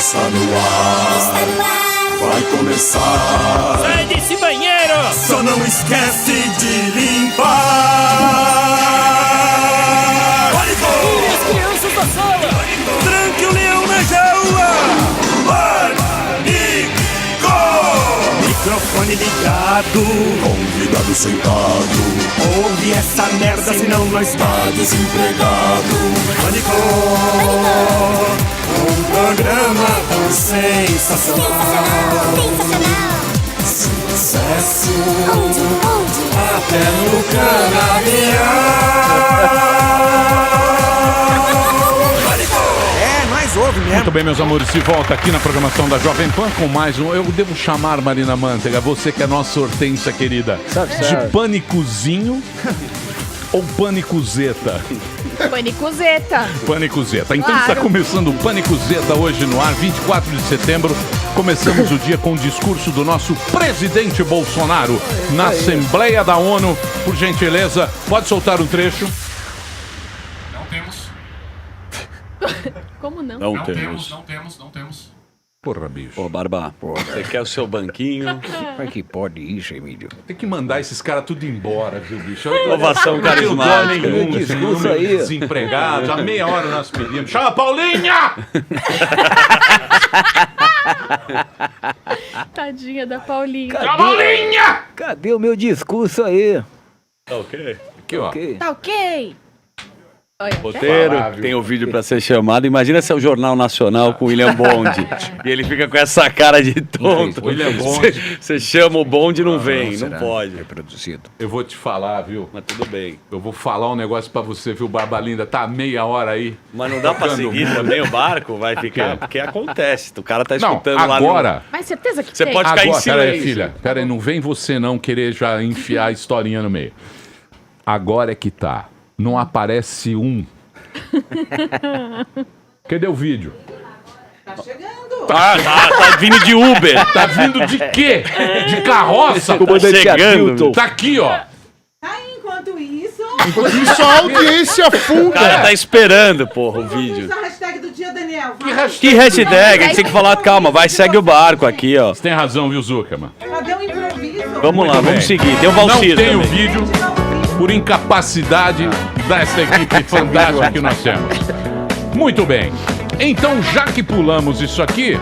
está no ar. Vai começar. Sai desse banheiro! Só não esquece de limpar. Pânico! As crianças da sala! Tranque o leão na jaula. Pânico! Microfone ligado, convidado sentado. Ouve essa merda, senão nós tá desempregado. Pânico! Um programa tão sensacional. Sucesso! Onde? Até no canavial. Mais ouve mesmo. Muito bem, meus amores, se volta aqui na programação da Jovem Pan com mais um. Eu devo chamar, Marina Manteiga, você que é nossa hortência querida, de pânicozinho ou panicuzeta? Panicuzeta. Panicuzeta. Então Claro. está começando o Panicuzeta hoje no ar, 24 de setembro. Começamos o dia com o discurso do nosso presidente Bolsonaro na Assembleia da ONU. Por gentileza, pode soltar um trecho. Não temos. Como não? Não temos. Porra, bicho. Pô, Barba, você quer o seu banquinho? Como é que pode isso, Emílio? Tem que mandar esses caras tudo embora, viu, bicho? Ovação carismática. Nenhum, Discurso aí. Desempregados. Há meia hora nós pedimos. Chama a Paulinha! Tadinha da Paulinha. Chama a Paulinha! Cadê o meu discurso aí? Tá ok? Aqui, ó. Ok. Tá ok? Olha, Roteiro, tem o vídeo pra ser chamado. Imagina se é o Jornal Nacional com o William Bonde. E ele fica com essa cara de tonto. William Bonde. Você chama o bonde e não vem. Não será? pode. Reproduzido. Eu vou te falar, viu? Mas tudo bem. Eu vou falar um negócio pra você, viu, Barba Linda? Tá meia hora aí. Mas não dá pra Tocando seguir música. também o barco? Vai ficar. Porque acontece. O cara tá Não, escutando lá no... agora... mas certeza que Você tem. pode ficar em Agora, pera aí, silêncio. filha. Pera aí, não vem você não querer já enfiar a historinha no meio. Agora é que tá. Não aparece um. Cadê o vídeo? Tá vindo de Uber. Tá vindo de quê? De carroça? Tá chegando. Tá aqui, ó. Enquanto isso, Isso a audiência O funda. cara tá esperando, porra, o vídeo. usa a hashtag do dia, Daniel. Que hashtag? A gente tem que falar, calma, vai, segue o barco aqui, ó. Você tem razão, viu, Zuckerman? Cadê o improviso? Vamos lá, Muito bem. vamos seguir. Tem o Não Valcir tem o também. vídeo por incapacidade dessa equipe fantástica que nós temos. Muito bem. Então, já que pulamos isso aqui,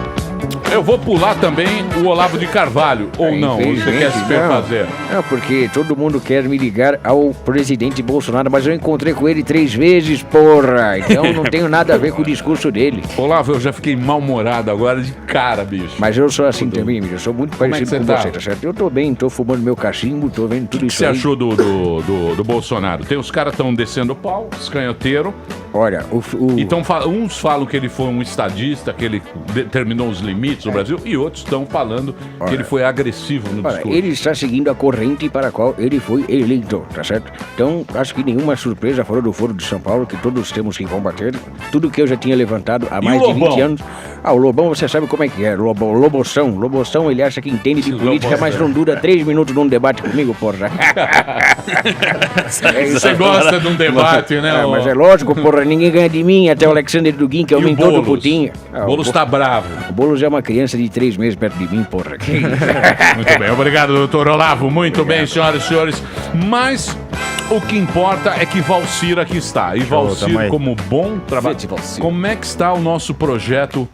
eu vou pular também o Olavo de Carvalho. Ou não? Ou você quer se perfazer? Não, porque todo mundo quer me ligar ao presidente Bolsonaro, mas eu encontrei com ele 3 vezes, porra. Então não tenho nada a ver com o discurso dele. Olavo, eu já fiquei mal-humorado agora de cara, bicho. Mas eu sou assim também, amigo. Eu sou muito é que parecido você com tá? você, tá certo? Eu tô bem, tô fumando meu cachimbo, tô vendo tudo O que isso você aí. achou do Bolsonaro? Tem os caras estão descendo o pau, escanhoteiro. Olha, Então, uns falam que ele foi um estadista, que ele determinou os limites do Brasil, e outros estão falando que ele foi agressivo no Olha, discurso. ele está seguindo a corrente para a qual ele foi eleito, tá certo? Então, acho que nenhuma surpresa fora do Foro de São Paulo, que todos temos que combater. Tudo que eu já tinha levantado há mais o de 20 Lobão? anos. Ah, o Lobão, você sabe como é que é. Loboção, ele acha que entende de política, mas não dura 3 minutos num debate comigo, porra. Você gosta de um debate, né? Mas é lógico, porra, ninguém ganha de mim, até o Alexander Dugin, que é o E o mentor do Boulos? putinho. Ah, O Boulos tá bravo. O Boulos é uma criança de 3 meses perto de mim, porra. Que isso? Muito bem, obrigado, doutor Olavo. Muito bem, senhoras e senhores. Mas o que importa é que Valcir aqui está. E Valcir, como bom trabalho. Como é que está o nosso projeto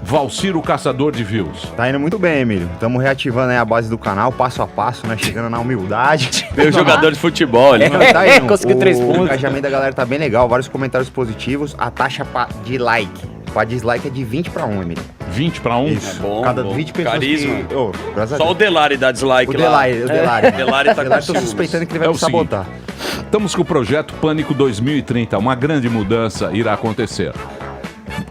Valcir, o Caçador de Views? Tá indo muito bem, Emílio. Estamos reativando aí a base do canal, passo a passo, né? Chegando na humildade. Veio jogador de futebol ali. Não, tá indo. Conseguiu 3 O pontos. engajamento da galera tá bem legal, vários comentários positivos. A taxa de like, pra dislike é de 20 para 1, Emílio. 20 para 1? Isso. bom, Cada bom. 20 pessoas Carisma. que... Ô, graças a Só o Deus. Delari dá dislike O lá. Delari, o Delari. O Delari tá com tô ciúmes. suspeitando que ele vai É me o seguinte. sabotar. Estamos com o projeto Pânico 2030. Uma grande mudança irá acontecer.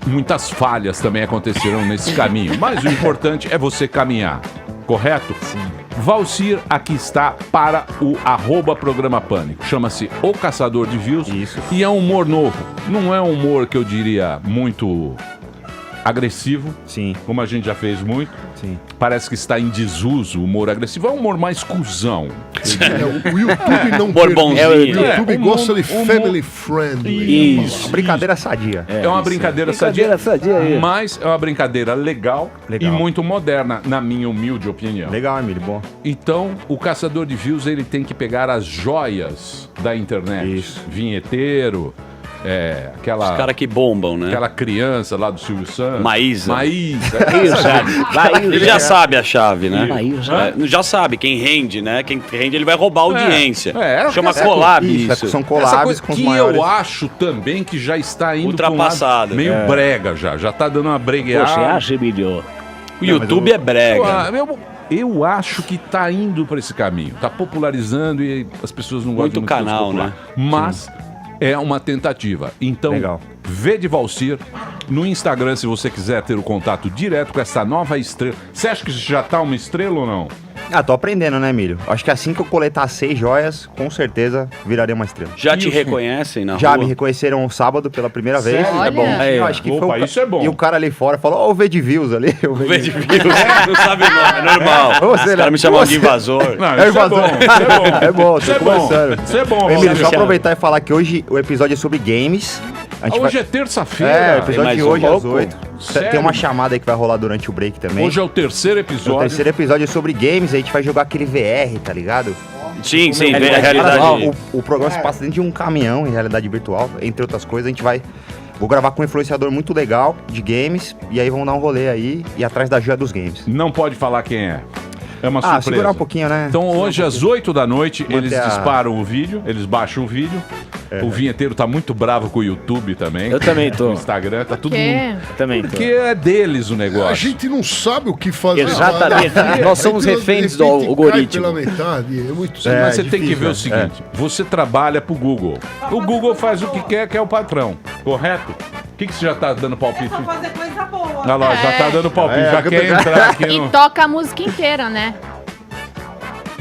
Muitas falhas também acontecerão nesse caminho, mas o importante é você caminhar, correto? Sim. Valcir aqui está para o @programa Pânico. Chama-se O Caçador de Views. Isso. E é um humor novo. Não é um humor que eu diria muito agressivo, Sim, como a gente já fez muito. sim. Parece que está em desuso o humor agressivo. É um humor mais cuzão. O YouTube não Borbonzinho. permite. O É, YouTube o gosta de mundo- family friendly. Uma brincadeira sadia. É uma brincadeira sadia, mas é uma brincadeira legal, Legal. e muito moderna, na minha humilde opinião. Legal, Emílio, bom. Então, o caçador de views, ele tem que pegar as joias da internet. Isso. Vinheteiro, Os caras que bombam, né? aquela criança lá do Silvio Santos. Maísa. Ele Ele já sabe a chave, né? Maísa. Já sabe, quem rende, né? Quem rende, ele vai roubar a audiência. Chama essa- collab Isso, isso. são Essa collabs coisa com os que maiores. eu acho também que já está indo pra um lado Ultrapassada. meio brega já tá dando uma bregueada. Você acha, Emílio? O YouTube é brega. Eu acho que tá indo para esse caminho. Tá popularizando e as pessoas não Muito gostam muito canal, popular. né? Mas é uma tentativa. Então, Legal. V de Valcir no Instagram, se você quiser ter o contato direto com essa nova estrela. Você acha que já tá uma estrela ou não? Ah, tô aprendendo, né, Emílio? Acho que assim que eu coletar 6 joias, com certeza virarei uma estrela. Já te reconhecem na Já rua? me reconheceram sábado pela primeira vez. Sério? É bom. Eu acho que Opa, foi isso é bom. E o cara ali fora falou, ó, o V de views ali. O Vê de views, não sabe o nome, é normal. Você, Os caras me chamam de invasor. Não, É isso é invasor. bom. Isso é bom. É bom, Isso tô é bom. conversando. Isso é bom. Emílio, só Valcir. aproveitar e falar que hoje o episódio é sobre games. A gente Hoje vai... é terça-feira. É, o episódio mais de um hoje às pouco? 8. Sério? Tem uma chamada aí que vai rolar durante o break também. Hoje é o terceiro O episódio. terceiro episódio é sobre games, a gente vai jogar aquele VR, tá ligado? Sim, sim, É, vê a realidade. O programa se passa dentro de um caminhão em realidade virtual, entre outras coisas, a gente vai... Vou gravar com um influenciador muito legal de games, e aí vamos dar um rolê aí e atrás da joia dos games. Não pode falar quem é. É uma surpresa. Segurar um pouquinho, né? Então hoje às 8 da noite Manter eles a- disparam o vídeo, eles baixam o vídeo. O vinheteiro tá muito bravo com o YouTube também. Eu também tô. O Instagram tá tudo... Quê? Também tô. Porque é deles o A negócio. gente não sabe o que fazer. Exatamente. Nós somos Aí, de reféns do repente, cai algoritmo. pela metade. É muito É, Mas você tem que difícil, ver o né? seguinte, você trabalha pro Google. O Google faz o que é o patrão, correto? O que você já tá dando É palpite? só fazer coisa boa. Olha lá, já tá dando palpite, É, já que quer eu- entrar aqui E no... toca a música inteira, né?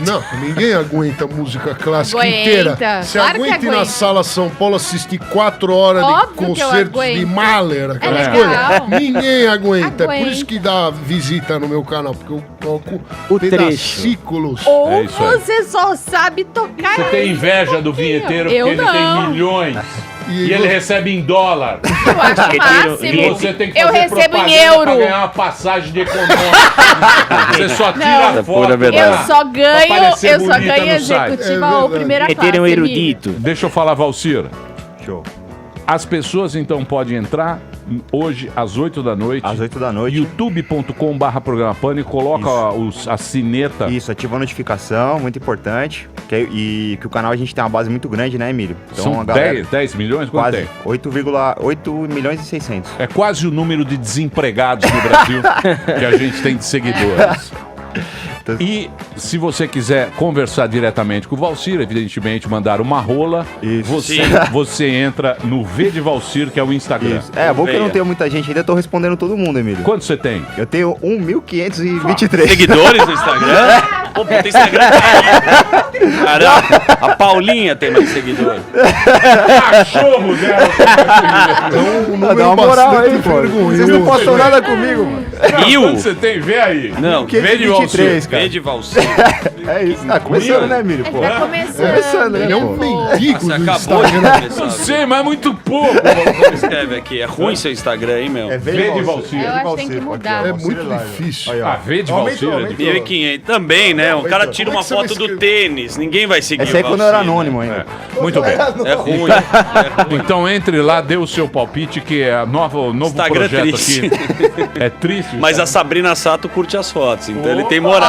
Não, ninguém aguenta música clássica Aguenta. inteira. Você Claro que aguenta ir na aguenta. Sala São Paulo assistir 4 horas Óbvio de que eu concertos de aguento. Mahler, aquelas É coisas? legal. Ninguém aguenta. É por Aguento. isso que dá visita no meu canal, porque eu toco O pedacículos. Ou É isso aí. você só sabe tocar. Você tem inveja do vinheteiro Eu porque ele tem não. milhões. E ele você- recebe em dólar. Eu acho E máximo. você tem que Eu fazer recebo em propaganda euro. pra ganhar uma passagem de econômica. Você só tira Não. foto. Pura verdade. Eu só ganho, Pra parecer eu só bonita ganho no site. executiva É ou verdade. primeira classe. Meter um Emílio. erudito. Deixa eu falar, Valcir. Show. As pessoas então podem entrar hoje às 8 da noite. Às 8 da noite. youtube.com/programa Pânico, coloca a sineta. Isso, ativa a notificação, muito importante. E que o canal a gente tem uma base muito grande, né, Emílio? São a galera 10 milhões? Quanto quase tem? 8,8 milhões e 600. É quase o número de desempregados no Brasil que a gente tem de seguidores. E se você quiser conversar diretamente com o Valcir, evidentemente mandar uma rola, Isso. você entra no V de Valcir, que é o Instagram. Isso. É, bom que eu não Veia. tenho muita gente ainda, eu tô respondendo todo mundo, Emílio. Quanto você tem? Eu tenho 1.523. Seguidores no Instagram? Pô, tem Instagram caído. Caramba, a Paulinha tem mais seguidores. Cachorro dela! Então, um Dá número uma moral bastante aí, pô. vergonhoso. Vocês não postam nada comigo, mano. Mil? Quanto você tem? Vê aí. Não, Vê de 523, Valcir. cara. Vê de Valcir. É isso. Ah, começando, né, Emílio? Pô. Tá começando. Começando, né, Ele é um pô? mendigo Você do acabou de Instagram. começar. Não sei, mas é muito pouco. Escreve aqui, é ruim seu Instagram, hein, meu? É Vê de Valcir. Eu acho que tem que mudar. É muito difícil. Aí, ó. Ah, vê de Aumentou, Valcir. é aumentou. difícil. 1.500. Também, né? O cara Como tira é uma que você vai foto do escrever? tênis. Ninguém vai seguir Esse aí o quando eu era Valcir, anônimo É. ainda. Muito bem. né? É ruim. Então entre lá, dê o seu palpite, que é o novo Instagram projeto triste. aqui. É triste. Mas a Sabrina Sato curte as fotos, então ele tem Ah! moral.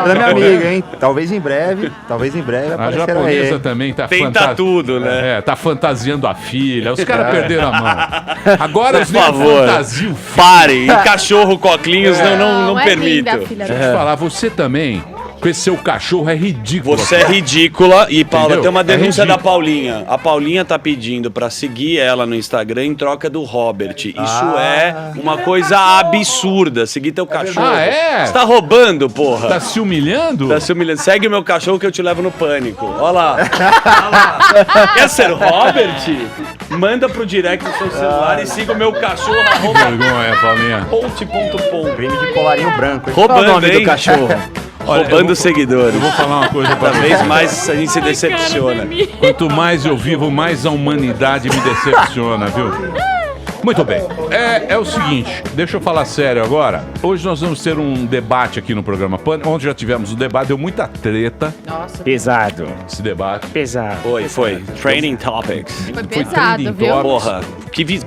Ela é minha amiga, hein? Talvez em breve A aparecerá japonesa aí. também tá Tenta tudo, né? É, tá fantasiando a filha. Os caras perderam a mão. Agora Por os negros favor. fantasiam o Pare, e cachorro coclinhos não é permito. linda, filha Deixa da... eu te falar, você também com esse seu cachorro é ridículo. Você é ridícula. E, Paula, Entendeu? tem uma denúncia É da ridículo. Paulinha. A Paulinha tá pedindo pra seguir ela no Instagram em troca do Robert. Isso é uma coisa absurda. Seguir teu cachorro. Ah, é? Você tá roubando, porra. Tá se humilhando? Tá se humilhando. Segue o meu cachorro que eu te levo no pânico. Olha lá. Quer ser Robert? Manda pro direct do seu celular e siga o meu cachorro. Que vergonha, Paulinha. Post.com. Creme de colarinho branco, hein? Roubando, hein? cachorro? Roubando seguidores. Eu vou falar uma coisa pra Cada você. vez mais a gente se decepciona. Quanto mais eu vivo, mais a humanidade me decepciona, viu? Muito bem. É o seguinte, deixa eu falar sério agora. Hoje nós vamos ter um debate aqui no programa Pânico. Ontem já tivemos um debate, deu muita treta Nossa, Pesado. esse debate. Pesado. Foi. Training Topics. foi Foi pesado, trending viu? topics. Porra,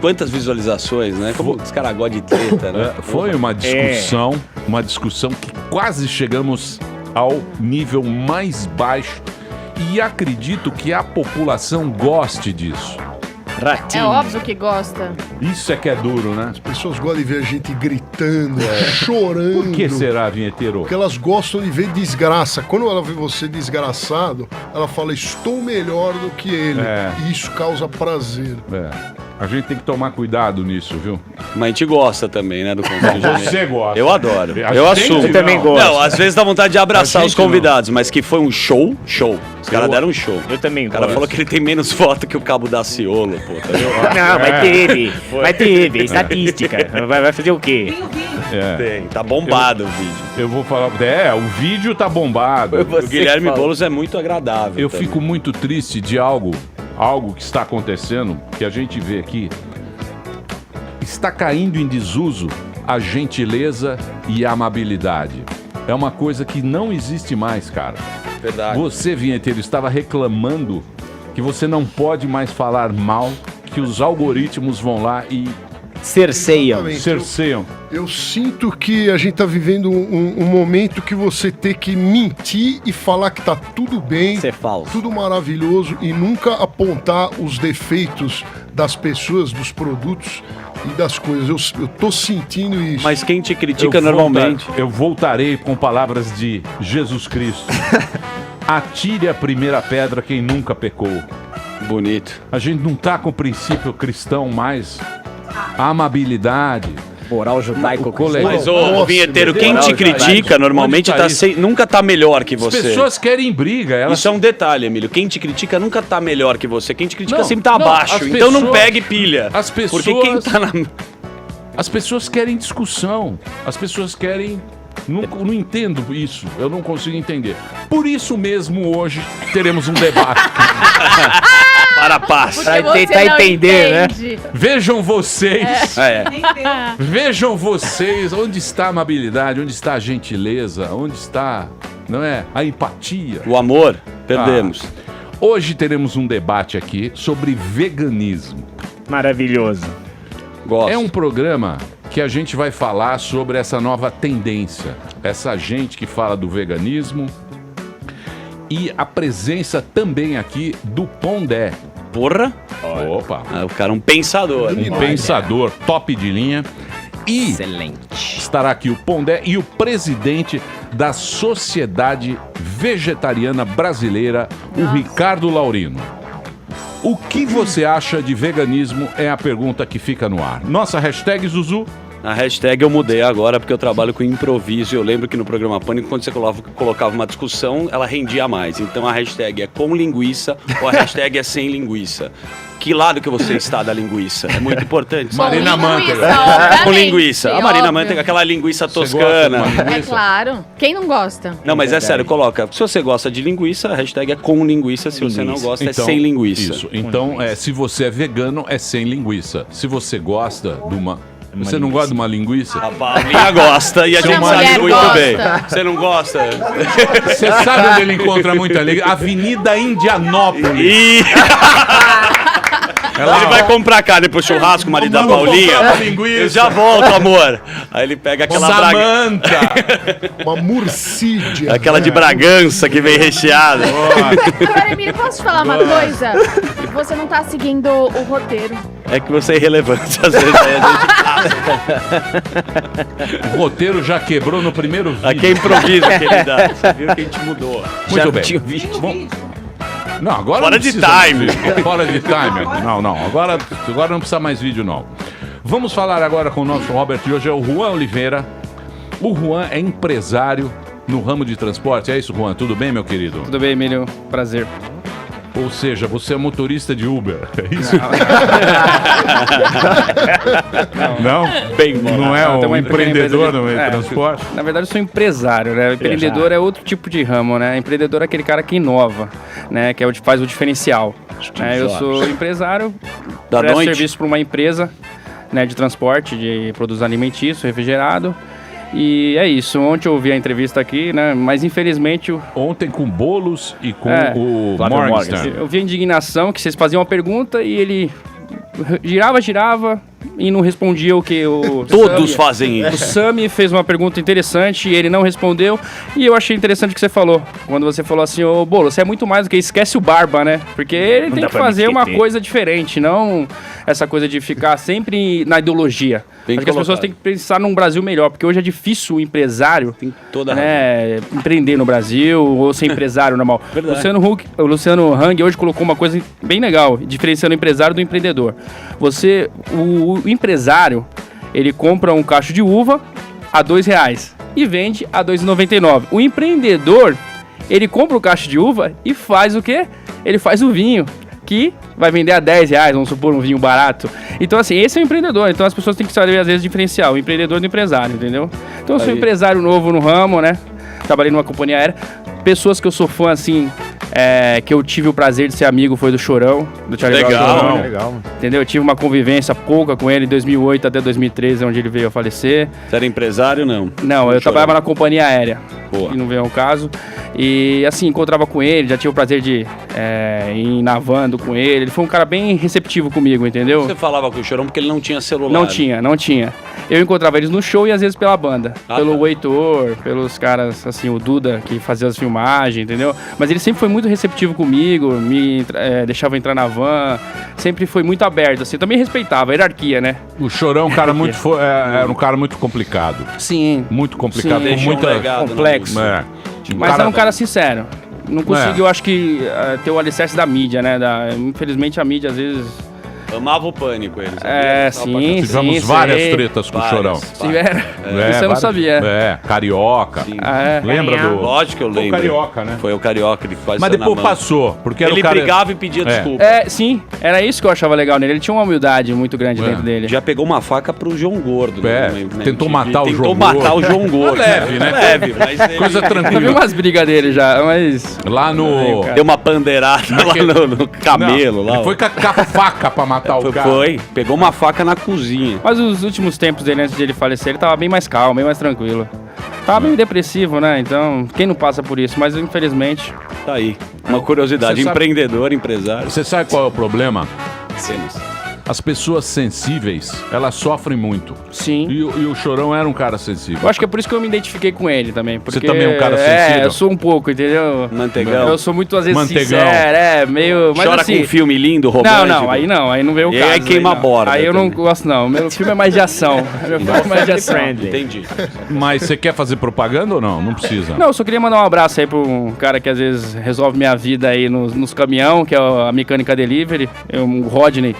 quantas visualizações, né? Como os caras gostam de treta, né? Foi uma discussão que quase chegamos ao nível mais baixo e acredito que a população goste disso. É óbvio que gosta. Isso é que é duro, né? As pessoas gostam de ver a gente gritando, chorando. Por que será, vinheteiro? Porque elas gostam de ver desgraça. Quando ela vê você desgraçado, ela fala, estou melhor do que ele. É. E isso causa prazer. A gente tem que tomar cuidado nisso, viu? Mas a gente gosta também, né, do Conselho de Janeiro. Você gosta. Eu adoro. A Eu gente assumo. Eu também não. gosto. Não, às vezes dá vontade de abraçar A os gente convidados, mas que foi um show. Os caras deram um show. Eu também O cara gosto. falou que ele tem menos foto que o Cabo da Ciolo, pô. Tá vendo? Não, mas teve. Mas teve. Estatística. Vai fazer o quê? Tem o vídeo. Tem, tá bombado o vídeo. Eu vou falar. O vídeo tá bombado. O Guilherme Boulos é muito agradável. Eu também. fico muito triste de algo que está acontecendo, que a gente vê aqui. Está caindo em desuso a gentileza e a amabilidade. É uma coisa que não existe mais, cara. Verdade. Você, vinheteiro, estava reclamando que você não pode mais falar mal, que os algoritmos vão lá e Cerceiam. Exatamente. cerceiam. Eu sinto que a gente tá vivendo um momento que você tem que mentir e falar que tá tudo bem, Isso é falso. tudo maravilhoso e nunca apontar os defeitos das pessoas, dos produtos e das coisas. Eu tô sentindo isso. Mas quem te critica normalmente... Eu voltarei com palavras de Jesus Cristo. Atire a primeira pedra quem nunca pecou. Bonito. A gente não tá com o princípio cristão mais. A amabilidade. Moral judaico. Mas, Nossa, ô, vinheteiro, quem Deus. te critica Onde normalmente tá isso? nunca tá melhor que As você. pessoas querem briga. Elas... Isso é um detalhe, Emílio. Quem te critica nunca tá melhor que você. Quem te critica Não, sempre tá não, abaixo. as Então não pessoas- pegue pilha. as pessoas- Porque quem tá na... As pessoas querem discussão. As pessoas querem... Não entendo isso. Eu não consigo entender. Por isso mesmo, hoje, teremos um debate. Para a paz. Porque Pra você tentar não entender, né? entende. Vejam vocês... Nem deu. Vejam vocês onde está a amabilidade, onde está a gentileza, onde está, não é, a empatia. O amor, perdemos. Hoje teremos um debate aqui sobre veganismo. Maravilhoso. Gosto. É um programa que a gente vai falar sobre essa nova tendência, essa gente que fala do veganismo e a presença também aqui do Pondé. Porra. Opa, Ah, o cara é um pensador. um pensador top de linha. E Excelente. estará aqui o Pondé e o presidente da Sociedade Vegetariana Brasileira, o Ricardo Laurino. O que você acha de veganismo é a pergunta que fica no ar. Nossa hashtag, Zuzu. A hashtag eu mudei agora porque eu trabalho com improviso e eu lembro que no programa Pânico, quando você colocava uma discussão, ela rendia mais. Então a hashtag é com linguiça ou a hashtag é sem linguiça. Que lado que você está da linguiça? É muito importante. Bom, Marina linguiça, Manteiga. obviamente, Com linguiça. A Marina óbvio. Manteiga, aquela linguiça Você gosta de toscana. uma É linguiça? claro. Quem não gosta? Não, mas é sério, coloca. Se você gosta de linguiça, a hashtag é com linguiça. Se você não Linguiça. gosta, é sem linguiça. Isso. Então, se você é vegano, é sem linguiça. Se você gosta de uma... Você não gosta de uma linguiça? A Paulinha gosta e a Minha gente sabe mulher muito gosta. bem. Você não gosta? Você sabe onde ele encontra muita linguiça? Avenida Indianópolis. Ih! Ele vai comprar carne pro churrasco, o marido da Vamos Paulinha. comprar uma linguiça. Eu já volto, amor. Aí ele pega aquela Samanta. Uma murcídia. aquela de Bragança que vem recheada. Agora, Emílio, posso te falar uma coisa? Você não tá seguindo o roteiro. É que você é irrelevante às vezes. Aí a gente O roteiro já quebrou no primeiro vídeo. Aqui é improviso que ele dá. Você viu que a gente mudou. Muito bem. Tinha vídeo. Não, agora Fora não de precisa time. mais vídeo. Fora de time. Não. Agora não precisa mais vídeo, não. Vamos falar agora com o nosso Robert de hoje, é o Juan Oliveira. O Juan é empresário no ramo de transporte. É isso, Juan? Tudo bem, meu querido? Tudo bem, Emílio? Prazer. Ou seja, você é motorista de Uber. É isso? Não? Bem, Não é Tem um uma empreendedor empresa no meio de transporte? Na verdade, eu sou empresário, né? O empreendedor é outro tipo de ramo, né? Empreendedor é aquele cara que inova, né? Que é o que faz o diferencial. Né? Eu sou empresário, Da presto noite? serviço para uma empresa, né, de transporte, de produtos alimentícios, refrigerado. E é isso. Ontem eu ouvi a entrevista aqui, né? Mas infelizmente Ontem com Boulos e com É. o Flávio Morgenstern. eu vi a indignação que vocês faziam uma pergunta e ele girava e não respondia o que o Todos Sami- fazem O isso. Sami fez uma pergunta interessante e ele não respondeu. E eu achei interessante o que você falou. Quando você falou assim, ô Bolo, você é muito mais do que isso, esquece o Barba, né? Porque ele tem dá que pra me fazer uma esquecer. coisa diferente, não essa coisa de ficar sempre na ideologia. Bem Acho que as pessoas colocado. têm que pensar num Brasil melhor, porque hoje é difícil o empresário Tem toda a razão. né, empreender no Brasil ou ser empresário normal. Verdade. O Luciano Hang hoje colocou uma coisa bem legal, diferenciando o empresário do empreendedor. O empresário, ele compra um cacho de uva a R$2 e vende a R$2,99. O empreendedor, ele compra o cacho de uva e faz o quê? Ele faz o vinho, que vai vender a R$10, vamos supor, um vinho barato. Então, assim, esse é o empreendedor. Então, as pessoas têm que saber, às vezes, diferenciar o empreendedor do empresário, entendeu? Então, eu sou Aí. empresário novo no ramo, né? Trabalhei numa companhia aérea. Pessoas que eu sou fã, assim, que eu tive o prazer de ser amigo, foi do Chorão, do Charlie Brown Legal. Chorão, Legal, mano. entendeu? Eu tive uma convivência pouca com ele, de 2008 até 2013, onde ele veio a falecer. Você era empresário, não? Não, eu Chorão. trabalhava na companhia aérea. Boa. Que não veio ao caso. E assim, encontrava com ele, já tive o prazer de ir navando com ele. Ele foi um cara bem receptivo comigo, entendeu? Você falava com o Chorão porque ele não tinha celular. Não tinha. Eu encontrava eles no show e às vezes pela banda. Ah, pelo tá. Heitor, pelos caras, assim, o Duda, que fazia as filmagens, entendeu? Mas ele sempre foi muito receptivo comigo, me deixava entrar na van, sempre foi muito aberto, assim. Eu também respeitava a hierarquia, né? O Chorão é um cara muito, era um cara muito complicado. Sim. Muito complicado. Sim. Com Deixou um muita... legado na complexo. É. Mas era um cara sincero. Não conseguiu, acho que, ter o alicerce da mídia, né? Infelizmente a mídia, às vezes... Amava o Pânico, eles. Sim, Tivemos sim, várias sei. tretas com o Chorão. Tiveram. Isso eu não sabia. Carioca. Sim. Lembra do... Lógico que eu Foi o lembro. Carioca, né? Foi o Carioca, ele faz Mas isso na depois mão. passou, porque era Ele o cara... brigava e pedia desculpa. Sim, era isso que eu achava legal nele. Ele tinha uma humildade muito grande dentro dele. Já pegou uma faca pro João Gordo. Tentou matar o João Tentou matar o João Gordo. Leve, né? Leve, mas ele Coisa Eu vi tranquila. umas brigas dele já, mas... Lá no... deu uma pandeirada lá no camelo. Não, lá, ele foi com a faca pra matar o cara. Foi. Pegou uma faca na cozinha. Mas os últimos tempos dele, antes de ele falecer, ele tava bem mais calmo, bem mais tranquilo. Tava meio depressivo, né? Então, quem não passa por isso? Mas, infelizmente... Tá aí. Uma curiosidade. Você sabe- Empreendedor, empresário. Você sabe qual é o problema? Cenas. As pessoas sensíveis, elas sofrem muito. Sim. E o Chorão era um cara sensível. Eu acho que é por isso que eu me identifiquei com ele também. Porque, Você também é um cara sensível? eu sou um pouco, entendeu? Mantegão. Eu sou muito, às vezes, Mantegão. sincero, meio... Mas, Chora assim, com um filme lindo, romântico. Não, aí não veio o E caso. aí queima não. a borda Aí eu não também. gosto, não. Meu filme é mais de ação. Meu filme é mais de ação. Entendi. Mas você quer fazer propaganda ou não? Não precisa. Não, eu só queria mandar um abraço aí pra um cara que às vezes resolve minha vida aí nos caminhão, que é a Mecânica Delivery, o Rodney.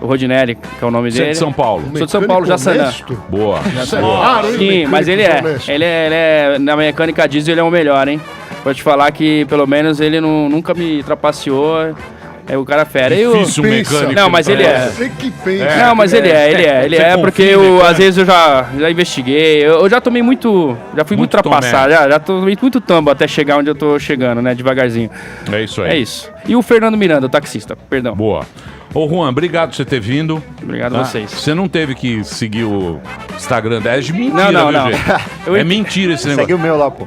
O Rodinelli, que é o nome Você é dele. de São Paulo. Sou de São Paulo, Jaçanã. Honesto? Boa. Isso é raro, hein, Sim, mecânico mas ele é. honesto. Ele é. Na mecânica diesel ele é o melhor, hein? Vou te falar que pelo menos ele nunca me trapaceou. É o cara fera. Difícil Pensa. mecânico. Não, mas ele é. Você que pensa. Não, mas ele Você é porque confia, né, cara? às vezes eu já investiguei, eu já tomei muito, já fui muito Muito ultrapassado, já tomei muito tambo até chegar onde eu tô chegando, né, devagarzinho. É isso aí. É isso. E o Fernando Miranda, o taxista, perdão. Boa. Ô, Juan, obrigado por você ter vindo. Obrigado Tá? a vocês. Você não teve que seguir o Instagram da de mentira, Não, viu, não. gente? Eu É mentira esse Segue negócio. o meu lá, pô.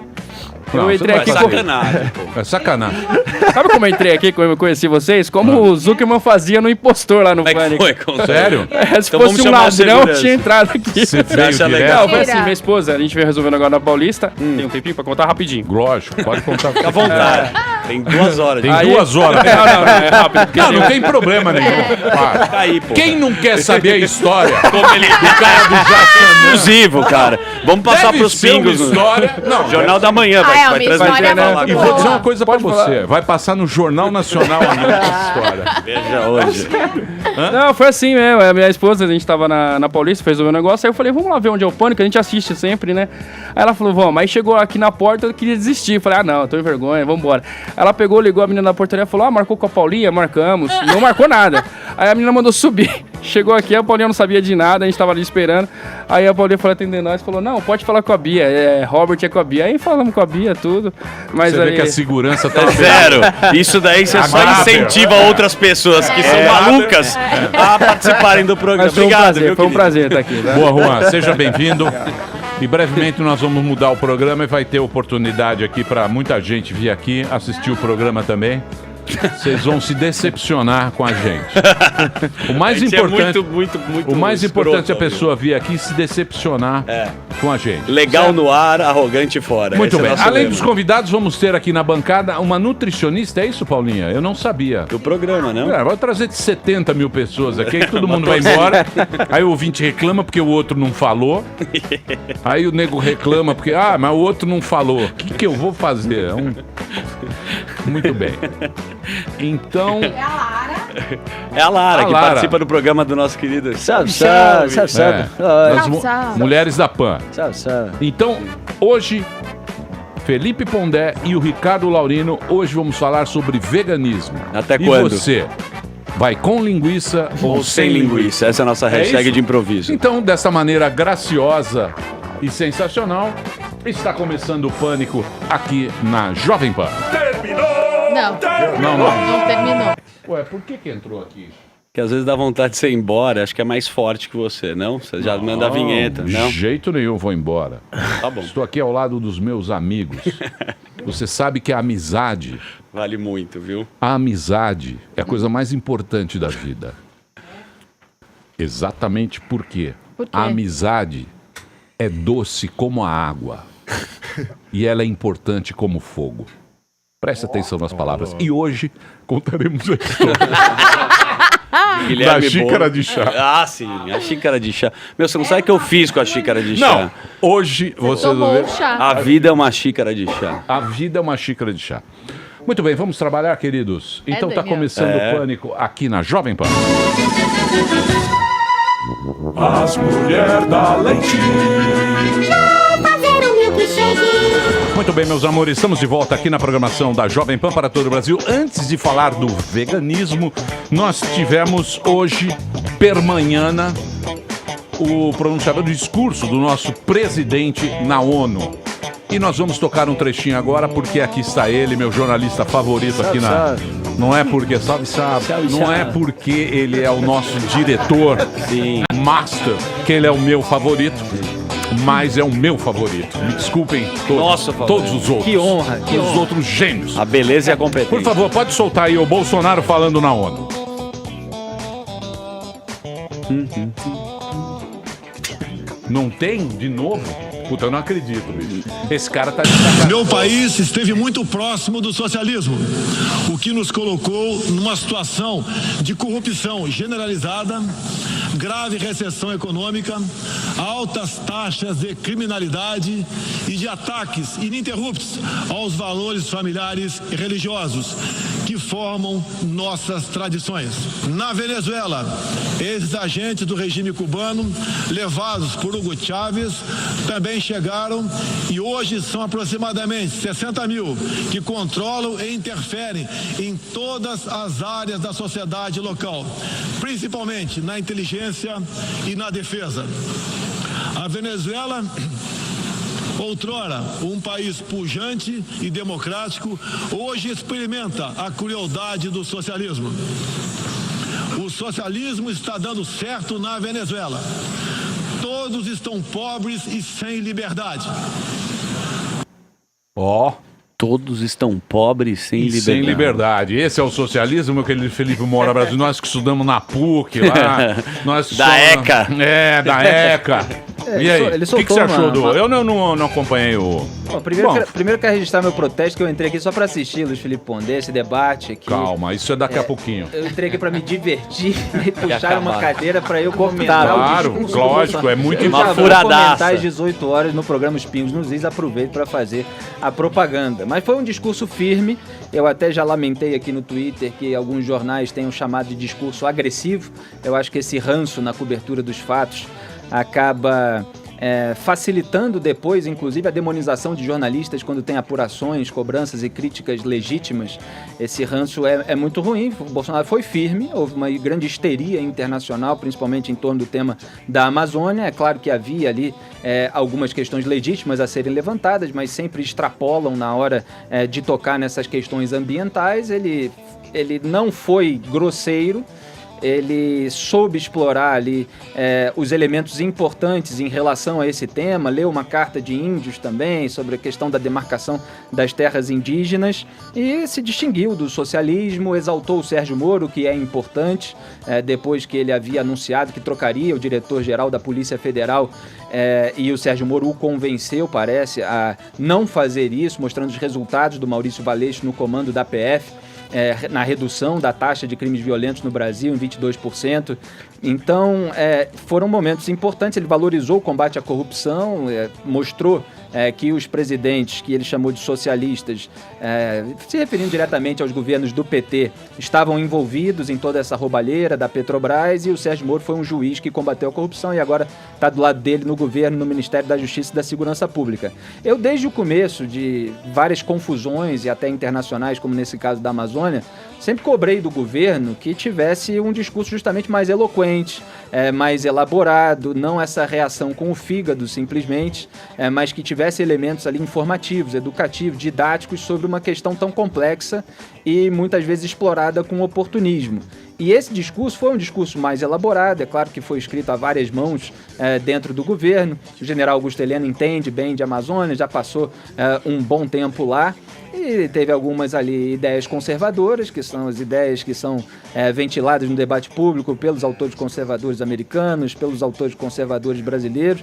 Eu Não, entrei você aqui não com... vai sacanagem, É sacanagem. Sabe como eu entrei aqui, como eu conheci vocês? Como o Zuckerman fazia no impostor lá no Pânico. Sério? Se fosse um ladrão, tinha entrado aqui. Você veio direto? Não, foi assim, minha esposa, a gente veio resolvendo agora na Paulista. Tem um tempinho pra contar rapidinho. Lógico, pode contar. Fica à vontade. Tem 2 horas. Tem 2 horas. Não, é rápido. Não tem problema nenhum. Tá aí, pô. Quem não quer saber a história Como ele... do cara do Jaçanã? Exclusivo, cara. Vamos passar Deve pros ser pingos. uma história... Não, Jornal da Manhã vai uma transmitir. história Falar E boa. vou dizer uma coisa pra você. Vai passar no Jornal Nacional a nossa história. Veja hoje. Não, foi assim mesmo. A minha esposa, a gente tava na Paulista, fez o negócio. Aí eu falei, vamos lá ver onde é o Pânico, a gente assiste sempre, né? Aí ela falou, vamos. Aí chegou aqui na porta, eu queria desistir. Eu falei, ah, não, tô em vergonha, vambora. Ela pegou, ligou a menina na portaria e falou, ah, marcou com a Paulinha? Marcamos. Não marcou nada. Aí a menina mandou subir. Chegou aqui, a Paulinha não sabia de nada, a gente tava ali esperando. Aí a Paulinha foi atender nós e falou, não, pode falar com a Bia. Robert é com a Bia. Aí falamos com a Bia, tudo. Mas Você aí... vê que a segurança tá... Zero. Isso daí você só incentiva outras pessoas que são malucas a participarem do programa. Mas foi Obrigado, um prazer, viu, foi um querido? prazer estar aqui. Né? Boa, Juan, seja bem-vindo. E brevemente nós vamos mudar o programa e vai ter oportunidade aqui para muita gente vir aqui assistir o programa também. Vocês vão se decepcionar com a gente. O mais A gente importante, é muito o mais importante é a escroto, pessoa vir aqui e se decepcionar com a gente. Legal no ar, arrogante fora. Muito Esse é bem. nosso Além lema. dos convidados, vamos ter aqui na bancada uma nutricionista. É isso, Paulinha? Eu não sabia. Do programa, não? Vai trazer de 70 mil pessoas aqui, aí todo mundo vai embora. Aí o ouvinte reclama porque o outro não falou. Aí o nego reclama porque, mas o outro não falou. O que eu vou fazer? Muito bem. Então... É a Lara, A que Lara. participa do programa do nosso querido... Salve. Das mulheres da PAN. Salve. Então, hoje, Felipe Pondé e o Ricardo Laurino, hoje vamos falar sobre veganismo. Até E quando? você, vai com linguiça Ou sem linguiça. Essa é a nossa hashtag isso? de improviso. Então, dessa maneira graciosa e sensacional, está começando o Pânico aqui na Jovem Pan. Não, Não. terminou. Ué, por que entrou aqui? Que às vezes dá vontade de você ir embora, acho que é mais forte que você, não? Você já manda a vinheta, De não? jeito nenhum vou embora. Tá bom. Estou aqui ao lado dos meus amigos. Você sabe que a amizade Vale muito, viu? A amizade é a coisa mais importante da vida. Exatamente por quê? Por quê? A amizade é doce como a água. E ela é importante como o fogo. Preste atenção nas palavras. E hoje contaremos a história Guilherme da xícara Bolo. de chá. Ah, sim, a xícara de chá. Meu, você não sabe o que eu fiz com a xícara de chá? Não, hoje você Tomou vê. o chá. A vida é uma xícara de chá. A vida é uma xícara de chá. Muito bem, vamos trabalhar, queridos. Então tá Daniel. começando o Pânico aqui na Jovem Pan. As mulheres da leite. Muito bem, meus amores, estamos de volta aqui na programação da Jovem Pan para todo o Brasil. Antes de falar do veganismo, nós tivemos hoje, permanhana, o pronunciamento do discurso do nosso presidente na ONU. E nós vamos tocar um trechinho agora, porque aqui está ele, meu jornalista favorito aqui na... Não é porque, sabe, não é porque ele é o nosso diretor, master, que ele é o meu favorito. Mas é o meu favorito. Me desculpem todos os outros. Que honra, que Todos os honra. outros gênios. A beleza e a competência. Por favor, pode soltar aí o Bolsonaro falando na ONU. Não tem? De novo? Puta, eu não acredito, bicho. Esse cara tá de sacanagem. Meu país esteve muito próximo do socialismo, o que nos colocou numa situação de corrupção generalizada, grave recessão econômica, altas taxas de criminalidade e de ataques ininterruptos aos valores familiares e religiosos que formam nossas tradições. Na Venezuela, esses agentes do regime cubano, levados por Hugo Chávez, também chegaram e hoje são aproximadamente 60 mil que controlam e interferem em todas as áreas da sociedade local, principalmente na inteligência e na defesa. A Venezuela, outrora um país pujante e democrático, hoje experimenta a crueldade do socialismo. O socialismo está dando certo na Venezuela. Todos estão pobres e sem liberdade. Ó. Todos estão pobres sem liberdade. Sem liberdade. Esse é o socialismo, meu querido Felipe Moura Brasil. Nós que estudamos na PUC lá. Nós que da ECA. Da ECA. E aí, o que você achou do... Eu não acompanhei o... Bom, primeiro quero registrar meu protesto, que eu entrei aqui só pra assistir, Luiz Felipe Pondé, esse debate aqui. Calma, isso é daqui a pouquinho. Eu entrei aqui pra me divertir e puxar uma cadeira pra eu comentar. Claro, lógico, é muito uma furadaça. Às 18 horas no programa Os Pingos nos Is, aproveito pra fazer a propaganda. Mas foi um discurso firme, eu até já lamentei aqui no Twitter que alguns jornais tenham chamado de discurso agressivo. Eu acho que esse ranço na cobertura dos fatos acaba facilitando depois, inclusive, a demonização de jornalistas quando tem apurações, cobranças e críticas legítimas. Esse ranço é muito ruim. O Bolsonaro foi firme, houve uma grande histeria internacional, principalmente em torno do tema da Amazônia. É claro que havia ali algumas questões legítimas a serem levantadas, mas sempre extrapolam na hora de tocar nessas questões ambientais. Ele não foi grosseiro, ele soube explorar ali os elementos importantes em relação a esse tema, leu uma carta de índios também sobre a questão da demarcação das terras indígenas e se distinguiu do socialismo, exaltou o Sérgio Moro, que é importante, depois que ele havia anunciado que trocaria o diretor-geral da Polícia Federal e o Sérgio Moro o convenceu, parece, a não fazer isso, mostrando os resultados do Maurício Valeixo no comando da PF, na redução da taxa de crimes violentos no Brasil em 22%. Então, foram momentos importantes. Ele valorizou o combate à corrupção, mostrou que os presidentes, que ele chamou de socialistas, se referindo diretamente aos governos do PT, estavam envolvidos em toda essa roubalheira da Petrobras, e o Sérgio Moro foi um juiz que combateu a corrupção e agora está do lado dele no governo, no Ministério da Justiça e da Segurança Pública. Eu, desde o começo de várias confusões, e até internacionais, como nesse caso da Amazônia, sempre cobrei do governo que tivesse um discurso justamente mais eloquente, mais elaborado, não essa reação com o fígado simplesmente, mas que tivesse elementos ali informativos, educativos, didáticos sobre uma questão tão complexa e muitas vezes explorada com oportunismo. E esse discurso foi um discurso mais elaborado, é claro que foi escrito a várias mãos dentro do governo. O general Augusto Heleno entende bem de Amazônia, já passou um bom tempo lá, e teve algumas ali ideias conservadoras, que são as ideias que são ventiladas no debate público pelos autores conservadores americanos, pelos autores conservadores brasileiros,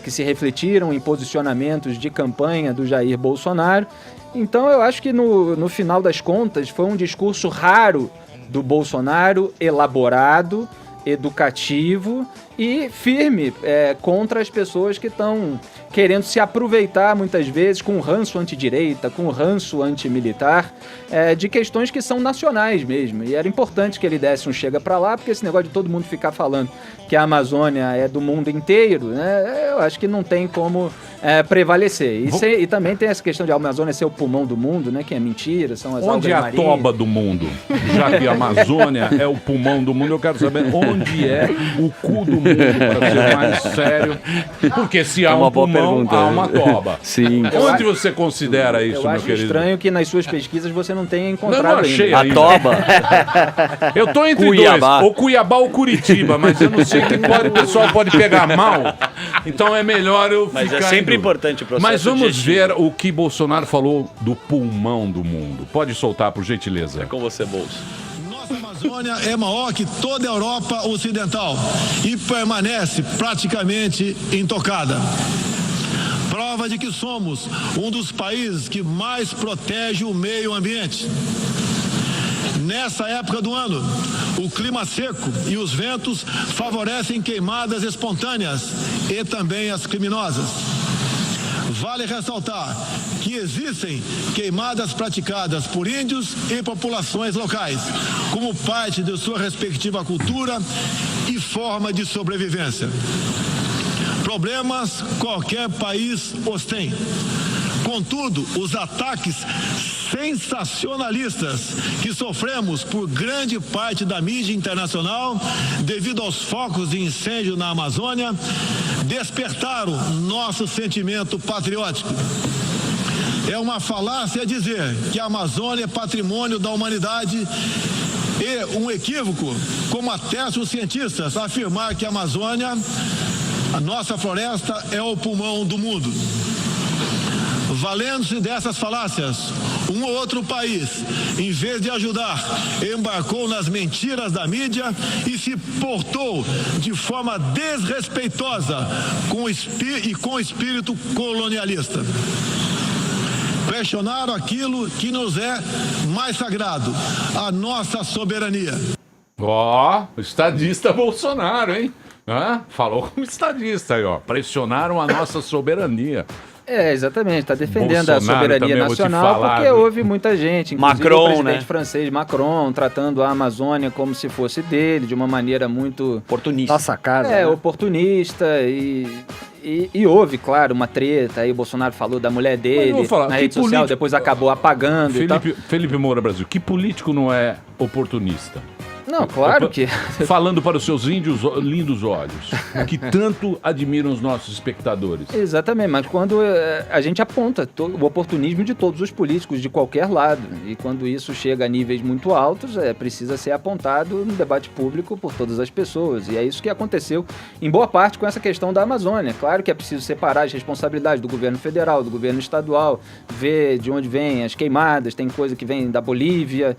que se refletiram em posicionamentos de campanha do Jair Bolsonaro. Então eu acho que no final das contas foi um discurso raro do Bolsonaro, elaborado, educativo e firme contra as pessoas que estão querendo se aproveitar muitas vezes com ranço antidireita, com ranço antimilitar, de questões que são nacionais mesmo. E era importante que ele desse um chega pra lá, porque esse negócio de todo mundo ficar falando que a Amazônia é do mundo inteiro, né, eu acho que não tem como prevalecer. E também tem essa questão de a Amazônia ser o pulmão do mundo, né, que é mentira, são as onde é a marinhas. toba do mundo? Já que a Amazônia é o pulmão do mundo, eu quero saber onde é o cu do mundo, para ser mais sério. Porque se há um pulmão, há uma toba. Sim. Onde você considera isso, meu querido? Eu acho estranho que nas suas pesquisas você não tenha encontrado não achei ainda. A toba. Eu tô entre Cuiabá. dois, ou Cuiabá ou Curitiba, mas eu não sei que o pessoal pode pegar mal, então é melhor eu Mas ficar é sempre em dúvida. importante o processo. Mas vamos digestivo. ver o que Bolsonaro falou do pulmão do mundo. Pode soltar, por gentileza. É com você, Bolso. Nossa Amazônia é maior que toda a Europa Ocidental e permanece praticamente intocada. Prova de que somos um dos países que mais protege o meio ambiente. Nessa época do ano, o clima seco e os ventos favorecem queimadas espontâneas e também as criminosas. Vale ressaltar que existem queimadas praticadas por índios e populações locais, como parte de sua respectiva cultura e forma de sobrevivência. Problemas qualquer país os tem. Contudo, os ataques sensacionalistas que sofremos por grande parte da mídia internacional, devido aos focos de incêndio na Amazônia, despertaram nosso sentimento patriótico. É uma falácia dizer que a Amazônia é patrimônio da humanidade e um equívoco, como atestam os cientistas, afirmar que a Amazônia, a nossa floresta, é o pulmão do mundo. valendo-se dessas falácias, um ou outro país, em vez de ajudar, embarcou nas mentiras da mídia e se portou de forma desrespeitosa com espírito colonialista. Questionaram aquilo que nos é mais sagrado, a nossa soberania. Ó, estadista Bolsonaro, hein? Falou como estadista aí, ó. Pressionaram a nossa soberania. Exatamente, está defendendo Bolsonaro, a soberania nacional, porque houve muita gente, inclusive Macron, o presidente né? francês Macron, tratando a Amazônia como se fosse dele, de uma maneira muito... Oportunista. Nossa casa. né? Oportunista e houve, claro, uma treta, aí o Bolsonaro falou da mulher dele falar, na que rede social, político- depois acabou apagando e tal. Felipe Moura Brasil, que político não é oportunista? Não, claro que... Falando para os seus lindos olhos, que tanto admiram os nossos espectadores. Exatamente, mas quando a gente aponta o oportunismo de todos os políticos, de qualquer lado, e quando isso chega a níveis muito altos, precisa ser apontado no debate público por todas as pessoas, e é isso que aconteceu em boa parte com essa questão da Amazônia. Claro que é preciso separar as responsabilidades do governo federal, do governo estadual, ver de onde vêm as queimadas, tem coisa que vem da Bolívia,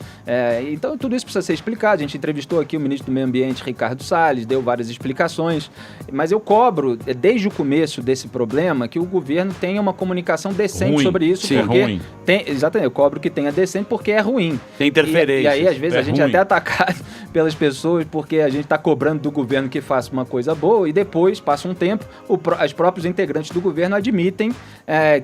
então tudo isso precisa ser explicado. A gente entrevistou aqui o ministro do Meio Ambiente, Ricardo Salles, deu várias explicações, mas eu cobro, desde o começo desse problema, que o governo tenha uma comunicação decente Ruim. sobre isso, Sim, porque... é ruim. Exatamente, eu cobro que tenha decente porque é ruim. Tem interferência. E aí, às vezes, É a gente ruim. é até atacado pelas pessoas porque a gente está cobrando do governo que faça uma coisa boa e depois, passa um tempo, os próprios integrantes do governo admitem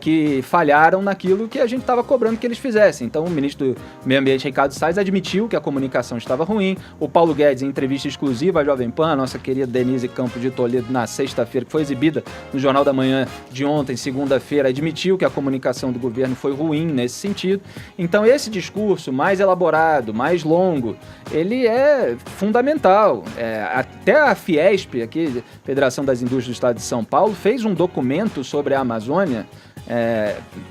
que falharam naquilo que a gente estava cobrando que eles fizessem. Então, o ministro do Meio Ambiente, Ricardo Salles, admitiu que a comunicação estava ruim. O Paulo Guedes, em entrevista exclusiva à Jovem Pan, a nossa querida Denise Campos de Toledo, na sexta-feira, que foi exibida no Jornal da Manhã de ontem, segunda-feira, admitiu que a comunicação do governo foi ruim nesse sentido. Então, esse discurso mais elaborado, mais longo, ele é fundamental. Até a Fiesp, aqui, Federação das Indústrias do Estado de São Paulo, fez um documento sobre a Amazônia,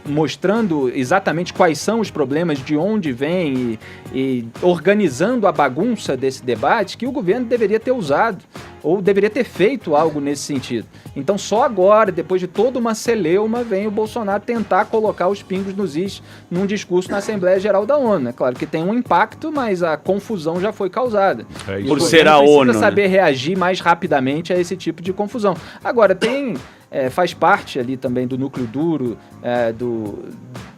mostrando exatamente quais são os problemas, de onde vem e organizando a bagunça desse debate, que o governo deveria ter usado ou deveria ter feito algo nesse sentido. Então só agora, depois de toda uma celeuma, vem o Bolsonaro tentar colocar os pingos nos is num discurso na Assembleia Geral da ONU. É claro que tem um impacto, mas a confusão já foi causada. E por ser a ONU, precisa saber reagir mais rapidamente a esse tipo de confusão. Agora, faz parte ali também do núcleo duro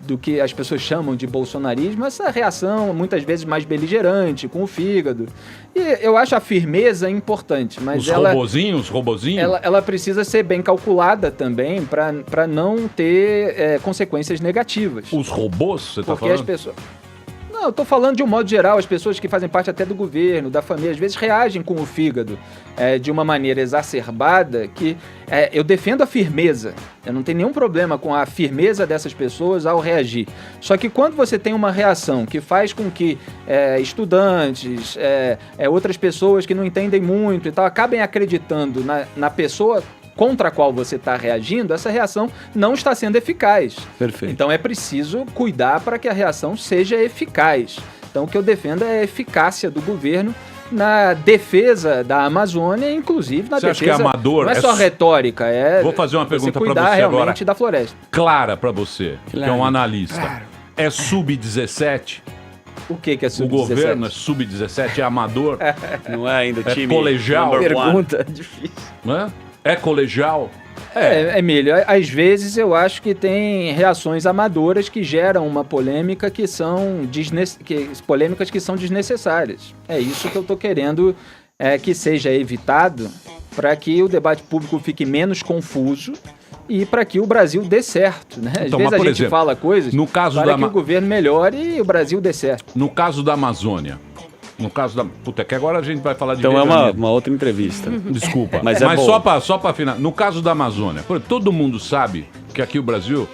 do que as pessoas chamam de bolsonarismo, essa reação muitas vezes mais beligerante, com o fígado. E eu acho a firmeza importante, mas Os robozinhos? Ela precisa ser bem calculada também para não ter consequências negativas. Os robôs, você está Porque falando? as pessoas... Não, eu tô falando de um modo geral, as pessoas que fazem parte até do governo, da família, às vezes reagem com o fígado de uma maneira exacerbada que eu defendo a firmeza. Eu não tenho nenhum problema com a firmeza dessas pessoas ao reagir. Só que quando você tem uma reação que faz com que estudantes, outras pessoas que não entendem muito e tal, acabem acreditando na pessoa contra a qual você está reagindo, essa reação não está sendo eficaz. Perfeito. Então é preciso cuidar para que a reação seja eficaz. Então o que eu defendo é a eficácia do governo na defesa da Amazônia, inclusive na Você defesa... acha que é amador? Não é só retórica, Vou fazer uma pergunta para cuidar você realmente agora. da floresta. Clara para você, que é um Claro. analista. Claro. É sub-17? O que é O sub-17? governo é sub-17? É amador? Não é ainda time colegial? number one. Pergunta difícil. Não é? É colegial? Emílio, às vezes eu acho que tem reações amadoras que geram uma polêmica polêmicas que são desnecessárias. É isso que eu estou querendo que seja evitado para que o debate público fique menos confuso e para que o Brasil dê certo, né? Às Então, vezes mas, a por gente exemplo, fala coisas no caso para da que o governo melhore e o Brasil dê certo. No caso da Amazônia, no caso da... Puta, que agora a gente vai falar de... Então é veganismo. uma outra entrevista. Desculpa. Mas só pra afinar. No caso da Amazônia, todo mundo sabe que aqui o Brasil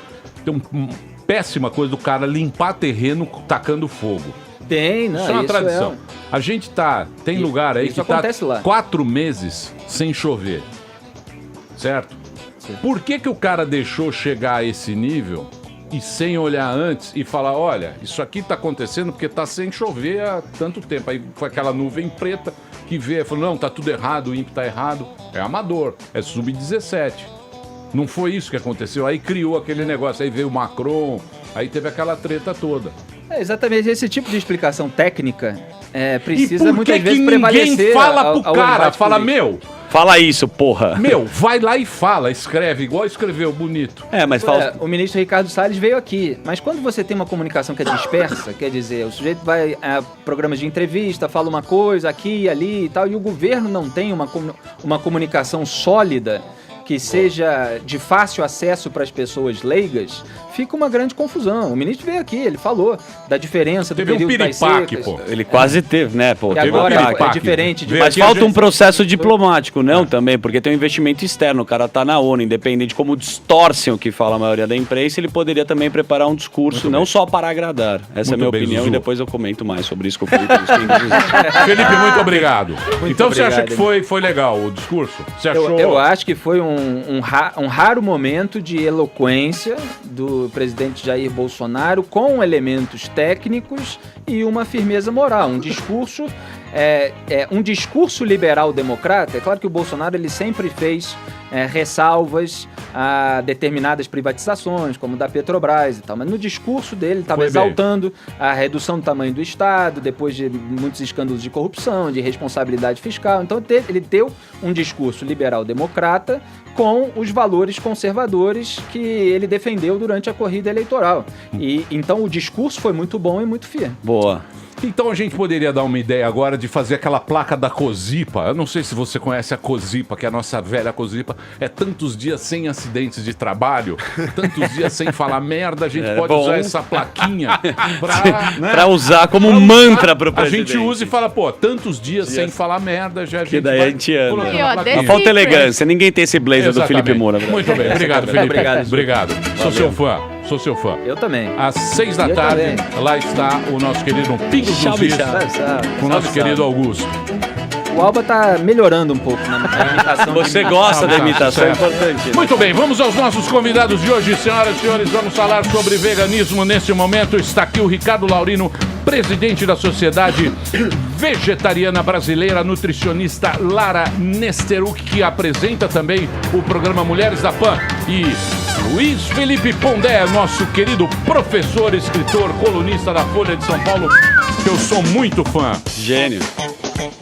tem uma péssima coisa do cara limpar terreno tacando fogo. Tem, não, Isso é uma isso tradição. A gente tem lugar aí isso que tá acontece lá. 4 meses sem chover. Certo? Sim. Por que o cara deixou chegar a esse nível e sem olhar antes e falar, olha, isso aqui tá acontecendo porque tá sem chover há tanto tempo. Aí foi aquela nuvem preta que veio e falou, não, tá tudo errado, o INPE tá errado. É amador, é sub-17. Não foi isso que aconteceu. Aí criou aquele negócio, aí veio o Macron, aí teve aquela treta toda. Exatamente, esse tipo de explicação técnica precisa E por muitas que vezes ninguém prevalecer fala pro ao cara, embate fala, político. meu... Fala isso, porra. Meu, vai lá e fala, escreve, igual escreveu, bonito. Mas o ministro Ricardo Salles veio aqui, mas quando você tem uma comunicação que é dispersa, quer dizer, o sujeito vai a programas de entrevista, fala uma coisa aqui e ali e tal, e o governo não tem uma comunicação sólida que seja de fácil acesso para as pessoas leigas, fica uma grande confusão. O ministro veio aqui, ele falou da diferença do período das secas. Ele quase teve, né? Pô, E teve agora piripaque. é diferente de... Mas falta um processo diplomático, não, também, porque tem um investimento externo. O cara tá na ONU, independente de como distorcem o que fala a maioria da imprensa, ele poderia também preparar um discurso, não só para agradar. Essa é a minha opinião, Zuzu. e depois eu comento mais sobre isso com o Felipe. Felipe, muito obrigado. Então você acha obrigado, que foi legal o discurso? Você achou? Eu acho que foi um raro momento de eloquência do presidente Jair Bolsonaro com elementos técnicos e uma firmeza moral. Um discurso liberal-democrata. É claro que o Bolsonaro ele sempre fez ressalvas a determinadas privatizações, como da Petrobras e tal, mas no discurso dele ele estava exaltando a redução do tamanho do Estado, depois de muitos escândalos de corrupção, de responsabilidade fiscal. Então ele deu um discurso liberal-democrata com os valores conservadores que ele defendeu durante a corrida eleitoral. E então o discurso foi muito bom e muito firme. Boa. Então a gente poderia dar uma ideia agora de fazer aquela placa da Cozipa. Eu não sei se você conhece a Cozipa, que é a nossa velha Cozipa. É tantos dias sem acidentes de trabalho, tantos dias sem falar merda. A gente pode usar essa plaquinha pra usar como um mantra pro A presidente. gente usa e fala, pô, tantos dias sem falar merda. Já Que daí a gente ama. Mas Falta elegância, ninguém tem esse blazer do Felipe Moura. Muito bem, obrigado, Felipe. Obrigado. Sou seu fã. Sou seu fã. Eu também. Às 6 da tarde, lá está o nosso querido Pingo dos Is, com o nosso querido Augusto. O Alba tá melhorando um pouco na imitação. Você gosta da imitação, é importante. Né? Muito bem, vamos aos nossos convidados de hoje. Senhoras e senhores, vamos falar sobre veganismo. Nesse momento está aqui o Ricardo Laurino, presidente da Sociedade Vegetariana Brasileira, nutricionista Lara Nesteruk, que apresenta também o programa Mulheres da Pan, e Luiz Felipe Pondé, nosso querido professor, escritor, colunista da Folha de São Paulo, que eu sou muito fã. Gênio.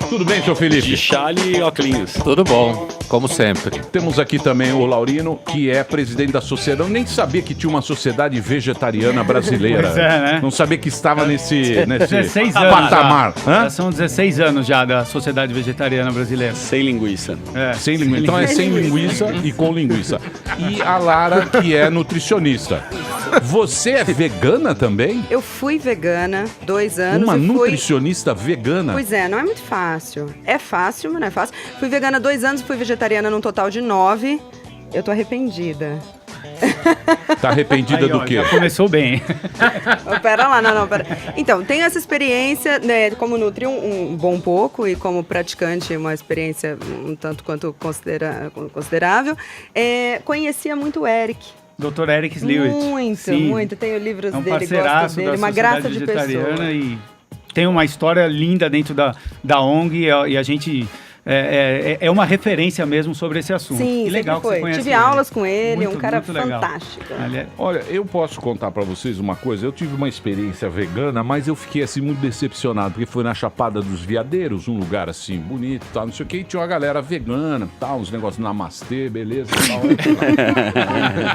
Tudo bem, seu Felipe? De chale e óculos. Tudo bom, como sempre. Temos aqui também o Laurino, que é presidente da sociedade. Eu nem sabia que tinha uma sociedade vegetariana brasileira. Pois é, né? Não sabia que estava nesse 16 anos patamar. já são 16 anos já da Sociedade Vegetariana Brasileira. Sem linguiça. Sem linguiça. Então é sem linguiça e com linguiça. E a Lara, que é nutricionista. Você é vegana também? Eu fui vegana 2 anos. Uma e fui... nutricionista vegana? Pois é, não é muito fácil. É fácil, mas não é fácil. Fui vegana 2 anos, fui vegetariana num total de 9. Eu tô arrependida. Tá arrependida do quê? Já começou bem. Pera lá, não, pera. Então, tenho essa experiência, né, como nutri um bom pouco e como praticante uma experiência um tanto quanto considerável. Conhecia muito o Eric. Dr. Eric Sliwit. Muito. Tenho livros um dele, gosto dele. Uma graça de pessoa. E tem uma história linda dentro da ONG e a gente... É uma referência mesmo sobre esse assunto. Sim, que legal foi. Que você conhece. Tive aulas com ele, muito, um cara legal. fantástico. Olha, eu posso contar pra vocês uma coisa. Eu tive uma experiência vegana, mas eu fiquei assim muito decepcionado, porque foi na Chapada dos Veadeiros, um lugar assim bonito, tal, não sei o que, e tinha uma galera vegana, tal, uns negócios namastê, beleza, tal.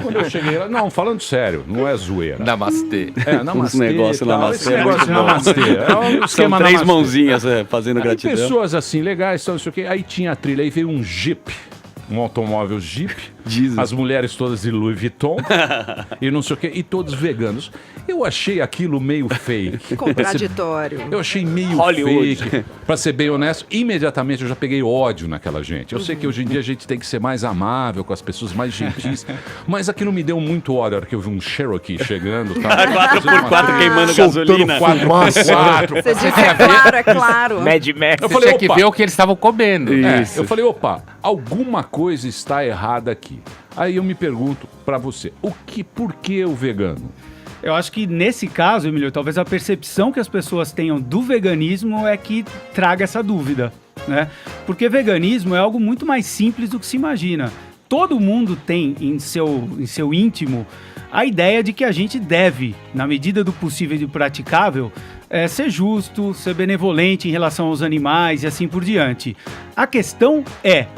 Quando eu cheguei lá, não, falando sério, não é zoeira. Namastê. Namastê. Os negócios namastê. Esse negócio de namastê. São 3 mãozinhas fazendo gratidão. Pessoas assim legais, tal, não sei o que. Aí tinha a trilha, aí veio um Jeep, um automóvel Jeep, as mulheres todas de Louis Vuitton e não sei o que, e todos veganos. Eu achei aquilo meio fake. Contraditório. Eu achei meio Hollywood. fake. Pra ser bem honesto, imediatamente eu já peguei ódio naquela gente. Eu sei que hoje em dia a gente tem que ser mais amável com as pessoas, mais gentis, mas aquilo me deu muito ódio. A hora que eu vi um Cherokee chegando, tá? 4x4 queimando gasolina. 4x4. Você disse é claro. Mad Max. Eu falei, tinha que ver o que eles estavam comendo. Eu falei, opa, alguma coisa está errada aqui. Aí eu me pergunto pra você, por que o vegano? Eu acho que nesse caso, Emílio, talvez a percepção que as pessoas tenham do veganismo é que traga essa dúvida, né? Porque veganismo é algo muito mais simples do que se imagina. todo mundo tem em seu íntimo a ideia de que a gente deve, na medida do possível e do praticável, ser justo, ser benevolente em relação aos animais e assim por diante. A questão é,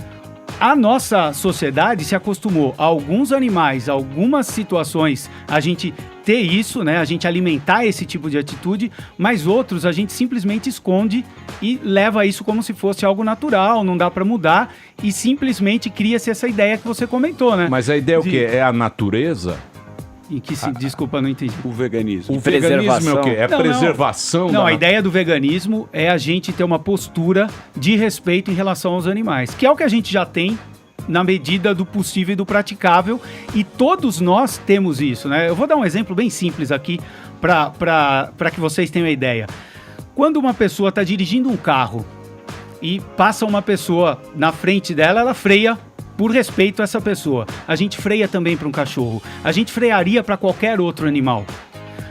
a nossa sociedade se acostumou a alguns animais, a algumas situações, a gente ter isso, né? A gente alimentar esse tipo de atitude, mas outros a gente simplesmente esconde e leva isso como se fosse algo natural, não dá para mudar e simplesmente cria-se essa ideia que você comentou, né? Mas a ideia é o quê? É a natureza? Em que desculpa, não entendi. O veganismo. O veganismo é o quê? É preservação? Não, a ideia do veganismo é a gente ter uma postura de respeito em relação aos animais, que é o que a gente já tem na medida do possível e do praticável, e todos nós temos isso, né? Eu vou dar um exemplo bem simples aqui para que vocês tenham a ideia. Quando uma pessoa está dirigindo um carro e passa uma pessoa na frente dela, ela freia por respeito a essa pessoa. A gente freia também para um cachorro. A gente frearia para qualquer outro animal.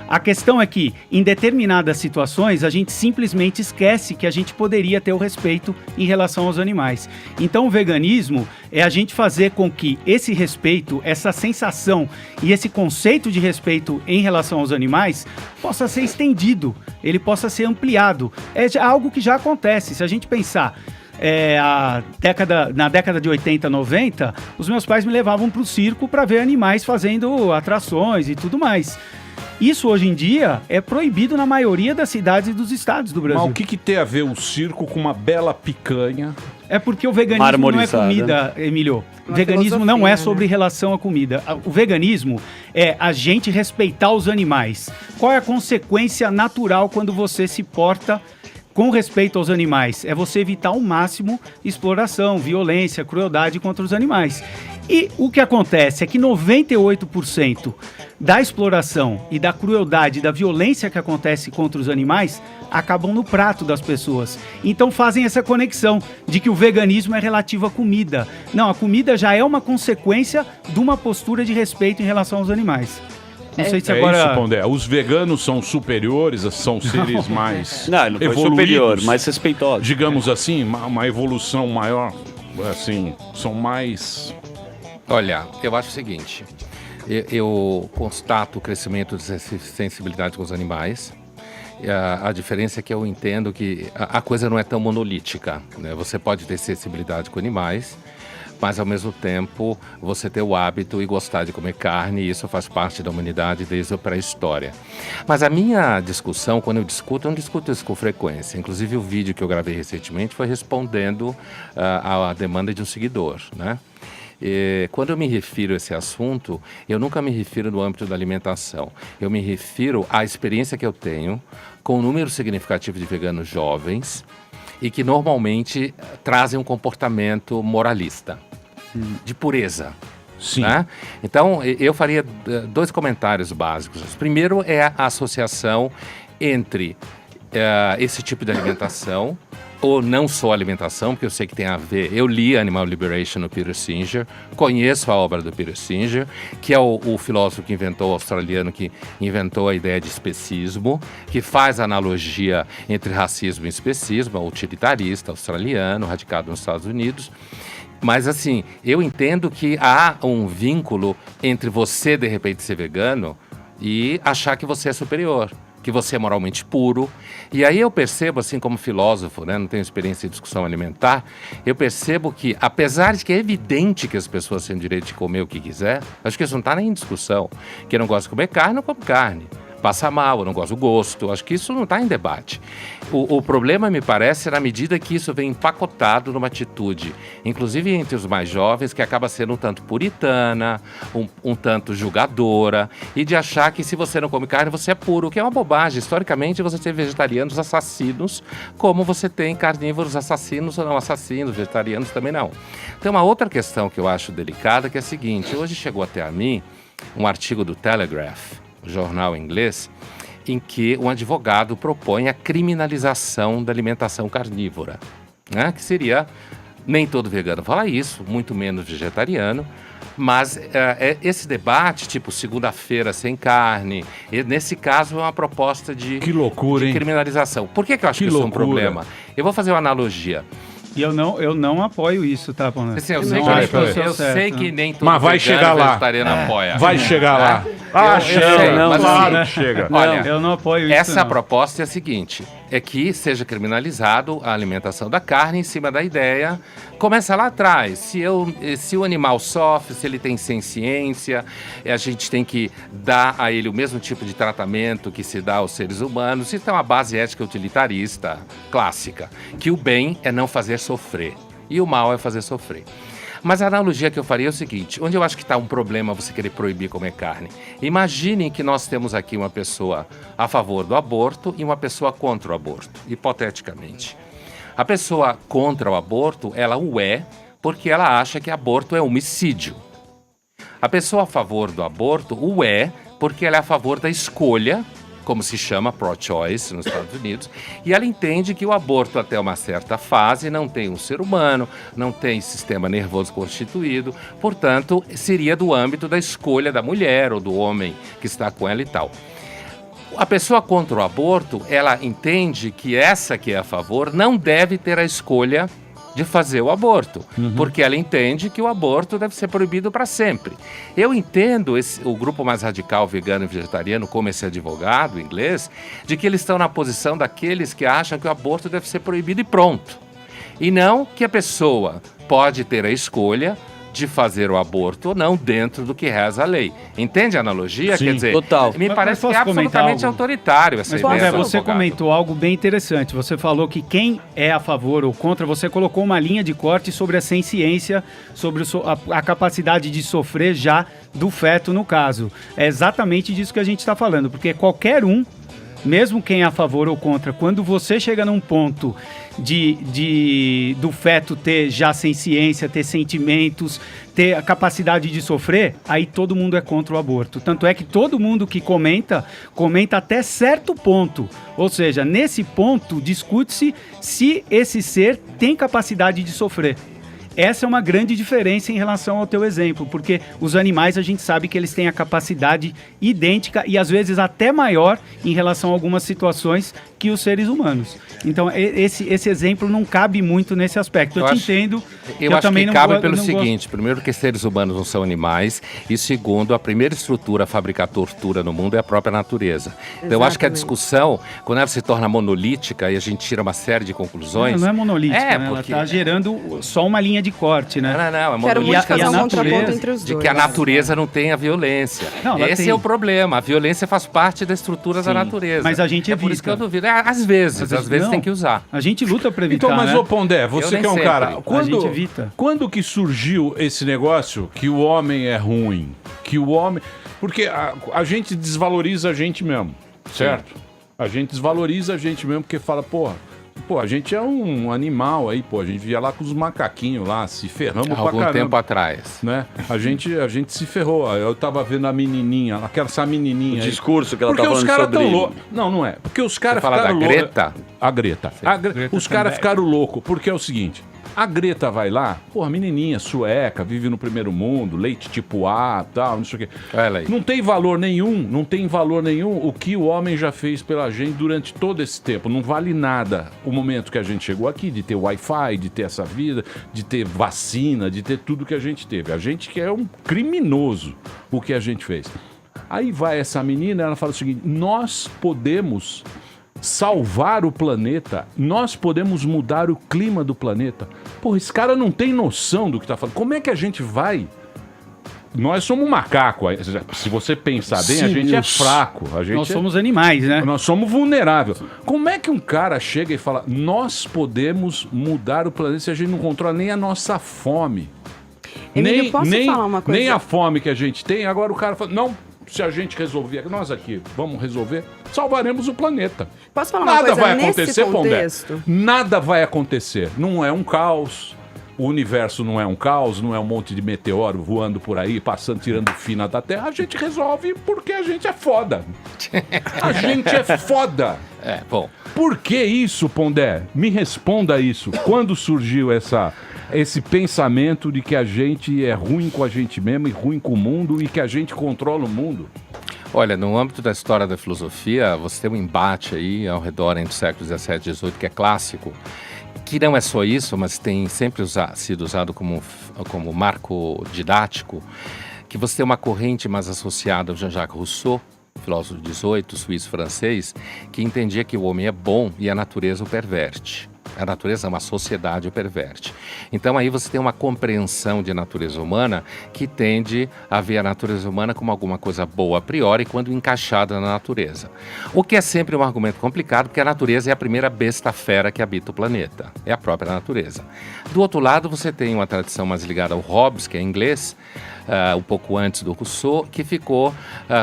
A questão é que, em determinadas situações, a gente simplesmente esquece que a gente poderia ter o respeito em relação aos animais. Então, o veganismo é a gente fazer com que esse respeito, essa sensação e esse conceito de respeito em relação aos animais possa ser estendido, ele possa ser ampliado. É algo que já acontece. Se a gente pensar... na década de 80, 90, os meus pais me levavam para o circo para ver animais fazendo atrações e tudo mais. Isso hoje em dia é proibido na maioria das cidades e dos estados do Brasil. Mas o que tem a ver o circo com uma bela picanha? É porque o veganismo não é comida, Emílio. O veganismo não é sobre relação à comida. O veganismo é a gente respeitar os animais. Qual é a consequência natural quando você se porta com respeito aos animais? É você evitar ao máximo exploração, violência, crueldade contra os animais. E o que acontece é que 98% da exploração e da crueldade, da violência que acontece contra os animais, acabam no prato das pessoas. Então fazem essa conexão de que o veganismo é relativo à comida. Não, a comida já é uma consequência de uma postura de respeito em relação aos animais. Não sei se agora... isso, Pondé. Os veganos são superiores, são seres mais não foi evoluídos, superior, mais respeitosos. Digamos assim, uma evolução maior, assim, são mais... Olha, eu acho o seguinte, eu constato o crescimento de sensibilidade com os animais. A diferença é que eu entendo que a coisa não é tão monolítica, né? Você pode ter sensibilidade com animais, mas ao mesmo tempo você ter o hábito e gostar de comer carne, e isso faz parte da humanidade desde a pré-história. Mas a minha discussão, quando eu não discuto isso com frequência. Inclusive o vídeo que eu gravei recentemente foi respondendo à demanda de um seguidor, né? Quando eu me refiro a esse assunto, eu nunca me refiro no âmbito da alimentação. Eu me refiro à experiência que eu tenho com um número significativo de veganos jovens e que normalmente trazem um comportamento moralista, de pureza. Sim. Né? Então, eu faria dois comentários básicos. O primeiro é a associação entre esse tipo de alimentação, ou não só alimentação, porque eu sei que tem a ver. Eu li Animal Liberation no Peter Singer, conheço a obra do Peter Singer, que é o filósofo que inventou, o australiano que inventou a ideia de especismo, que faz analogia entre racismo e especismo, utilitarista australiano, radicado nos Estados Unidos. Mas assim, eu entendo que há um vínculo entre você, de repente, ser vegano e achar que você é superior, que você é moralmente puro. E aí eu percebo, assim como filósofo, né, não tenho experiência em discussão alimentar, eu percebo que, apesar de que é evidente que as pessoas têm o direito de comer o que quiser, acho que isso não está nem em discussão. Quem não gosta de comer carne, não come carne. Passa mal, eu não gosto do gosto, acho que isso não está em debate. O problema, me parece, é na medida que isso vem empacotado numa atitude, inclusive entre os mais jovens, que acaba sendo um tanto puritana, um tanto julgadora, e de achar que se você não come carne, você é puro, o que é uma bobagem. Historicamente, você tem vegetarianos assassinos, como você tem carnívoros assassinos ou não assassinos, vegetarianos também não. Tem uma outra questão que eu acho delicada, que é a seguinte: hoje chegou até a mim um artigo do Telegraph, jornal inglês, em que um advogado propõe a criminalização da alimentação carnívora, né? Que seria, nem todo vegano fala isso, muito menos vegetariano, mas esse debate, tipo segunda-feira sem carne, nesse caso é uma proposta de, que loucura, de criminalização. Por que eu acho que isso é um problema? Eu vou fazer uma analogia. E eu não apoio isso, tá, Pondé? Assim, eu sei que nem todo mas vai chegar lá. vegetariano apoia. Vai chegar lá. Claro que chega. Olha, eu não apoio isso. Essa proposta é a seguinte: é que seja criminalizado a alimentação da carne em cima da ideia. Começa lá atrás. Se o animal sofre, se ele tem senciência, a gente tem que dar a ele o mesmo tipo de tratamento que se dá aos seres humanos. Isso é uma base ética utilitarista clássica, que o bem é não fazer sofrer e o mal é fazer sofrer. Mas a analogia que eu faria é o seguinte: onde eu acho que está um problema você querer proibir comer carne? Imaginem que nós temos aqui uma pessoa a favor do aborto e uma pessoa contra o aborto, hipoteticamente. A pessoa contra o aborto, ela o é porque ela acha que aborto é homicídio. A pessoa a favor do aborto o é porque ela é a favor da escolha, como se chama pro-choice nos Estados Unidos, e ela entende que o aborto até uma certa fase não tem um ser humano, não tem sistema nervoso constituído, portanto, seria do âmbito da escolha da mulher ou do homem que está com ela e tal. A pessoa contra o aborto, ela entende que essa que é a favor não deve ter a escolha de fazer o aborto, porque ela entende que o aborto deve ser proibido para sempre. Eu entendo o grupo mais radical vegano e vegetariano, como esse advogado inglês, de que eles estão na posição daqueles que acham que o aborto deve ser proibido e pronto. E não que a pessoa pode ter a escolha de fazer o aborto ou não dentro do que reza a lei. Entende a analogia? Sim, quer dizer, total. me parece que é posso comentar absolutamente algo? autoritário essa ideia. Mas, do você advogado. comentou algo bem interessante. Você falou que quem é a favor ou contra, você colocou uma linha de corte sobre a senciência, sobre a capacidade de sofrer já do feto, no caso. É exatamente disso que a gente está falando, porque qualquer um, mesmo quem é a favor ou contra, quando você chega num ponto do feto ter já senciência, ter sentimentos, ter a capacidade de sofrer, aí todo mundo é contra o aborto. Tanto é que todo mundo que comenta até certo ponto. Ou seja, nesse ponto discute-se se esse ser tem capacidade de sofrer. Essa é uma grande diferença em relação ao teu exemplo, porque os animais a gente sabe que eles têm a capacidade idêntica e às vezes até maior em relação a algumas situações que os seres humanos. Então esse exemplo não cabe muito nesse aspecto. Eu te entendo. Eu acho que cabe pelo seguinte: primeiro, que seres humanos não são animais, e segundo, a primeira estrutura a fabricar tortura no mundo é a própria natureza. Então eu acho que a discussão, quando ela se torna monolítica e a gente tira uma série de conclusões... Não é monolítica, né? porque... Ela está gerando só uma linha de corte, né? Não, é monolítica de que a natureza não tem a violência. Não, esse tem. é o problema. A violência faz parte da estrutura da natureza. Mas a gente evita. Por isso que eu duvido. Às vezes tem que usar. A gente luta para evitar, Então, mas né? ô Pondé, você que é um cara... A gente evita. Quando que surgiu esse negócio que o homem é ruim? Que o homem... Porque a gente desvaloriza a gente mesmo, certo? Sim. A gente desvaloriza a gente mesmo porque fala, porra, a gente é um animal aí, a gente via lá com os macaquinhos lá, se ferramos pra caramba. Algum tempo atrás. Né? A gente se ferrou. Eu tava vendo a menininha, essa menininha. O discurso que ela porque tá falando sobre... Tão loucos. Não é. Porque os caras ficaram loucos. Greta? A Greta. Os caras ficaram loucos, porque é o seguinte... A Greta vai lá, menininha sueca, vive no primeiro mundo, leite tipo A, tal, não sei o quê. Não tem valor nenhum o que o homem já fez pela gente durante todo esse tempo. Não vale nada o momento que a gente chegou aqui, de ter Wi-Fi, de ter essa vida, de ter vacina, de ter tudo que a gente teve. A gente que é um criminoso o que a gente fez. Aí vai essa menina, ela fala o seguinte: nós podemos salvar o planeta, nós podemos mudar o clima do planeta. Esse cara não tem noção do que tá falando. Como é que a gente vai? Nós somos um macaco. Se você pensar bem, a gente é fraco. Nós somos animais, né? Nós somos vulneráveis. Como é que um cara chega e fala: nós podemos mudar o planeta se a gente não controla nem a nossa fome? Emílio, posso falar uma coisa? Nem a fome que a gente tem. Agora o cara fala: não, se a gente resolver, nós aqui vamos resolver, salvaremos o planeta. Posso falar uma coisa? Nada vai Nesse acontecer, Pondé. contexto? Nada vai acontecer. Não é um caos. O universo não é um caos, não é um monte de meteoro voando por aí, passando, tirando fina da Terra. A gente resolve porque a gente é foda. A gente é foda. Bom. Por que isso, Pondé? Me responda isso. Quando surgiu esse pensamento de que a gente é ruim com a gente mesmo e ruim com o mundo e que a gente controla o mundo? Olha, no âmbito da história da filosofia, você tem um embate aí ao redor entre os séculos XVII e XVIII que é clássico, que não é só isso, mas tem sempre sido usado como marco didático, que você tem uma corrente mais associada ao Jean-Jacques Rousseau, filósofo do 18, suíço-francês, que entendia que o homem é bom e a natureza o perverte. A natureza é uma sociedade o perverte. Então aí você tem uma compreensão de natureza humana que tende a ver a natureza humana como alguma coisa boa a priori quando encaixada na natureza. O que é sempre um argumento complicado, porque a natureza é a primeira besta fera que habita o planeta. É a própria natureza. Do outro lado, você tem uma tradição mais ligada ao Hobbes, que é inglês, um pouco antes do Rousseau, que ficou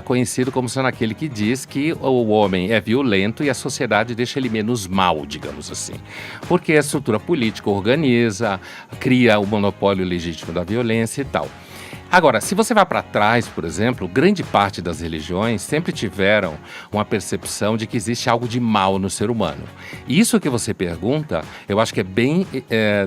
conhecido como sendo aquele que diz que o homem é violento e a sociedade deixa ele menos mal, digamos assim. Porque a estrutura política organiza, cria o monopólio legítimo da violência e tal. Agora, se você vai para trás, por exemplo, grande parte das religiões sempre tiveram uma percepção de que existe algo de mal no ser humano. Isso que você pergunta, eu acho que é bem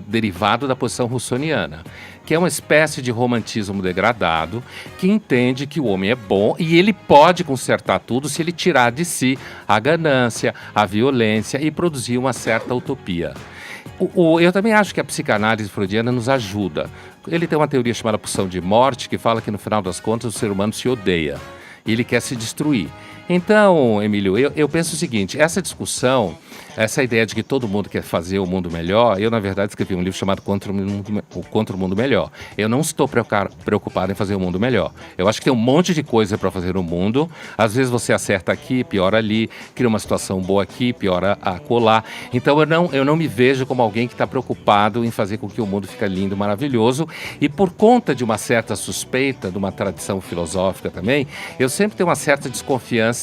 derivado da posição russoniana, que é uma espécie de romantismo degradado que entende que o homem é bom e ele pode consertar tudo se ele tirar de si a ganância, a violência e produzir uma certa utopia. Eu também acho que a psicanálise freudiana nos ajuda. Ele tem uma teoria chamada pulsão de morte que fala que no final das contas o ser humano se odeia e ele quer se destruir. Então, Emílio, eu penso o seguinte, essa discussão, essa ideia de que todo mundo quer fazer o mundo melhor, eu na verdade escrevi um livro chamado Contra o Mundo Melhor. Eu não estou preocupado em fazer o mundo melhor. Eu acho que tem um monte de coisa para fazer no mundo. Às vezes você acerta aqui, piora ali, cria uma situação boa aqui, piora acolá. Então eu não me vejo como alguém que está preocupado em fazer com que o mundo fique lindo, maravilhoso. E por conta de uma certa suspeita, de uma tradição filosófica também, eu sempre tenho uma certa desconfiança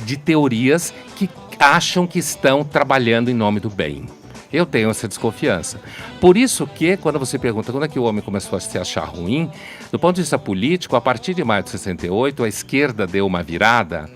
de teorias que acham que estão trabalhando em nome do bem. Eu tenho essa desconfiança. Por isso que, quando você pergunta quando é que o homem começou a se achar ruim, do ponto de vista político, a partir de maio de 68, a esquerda deu uma virada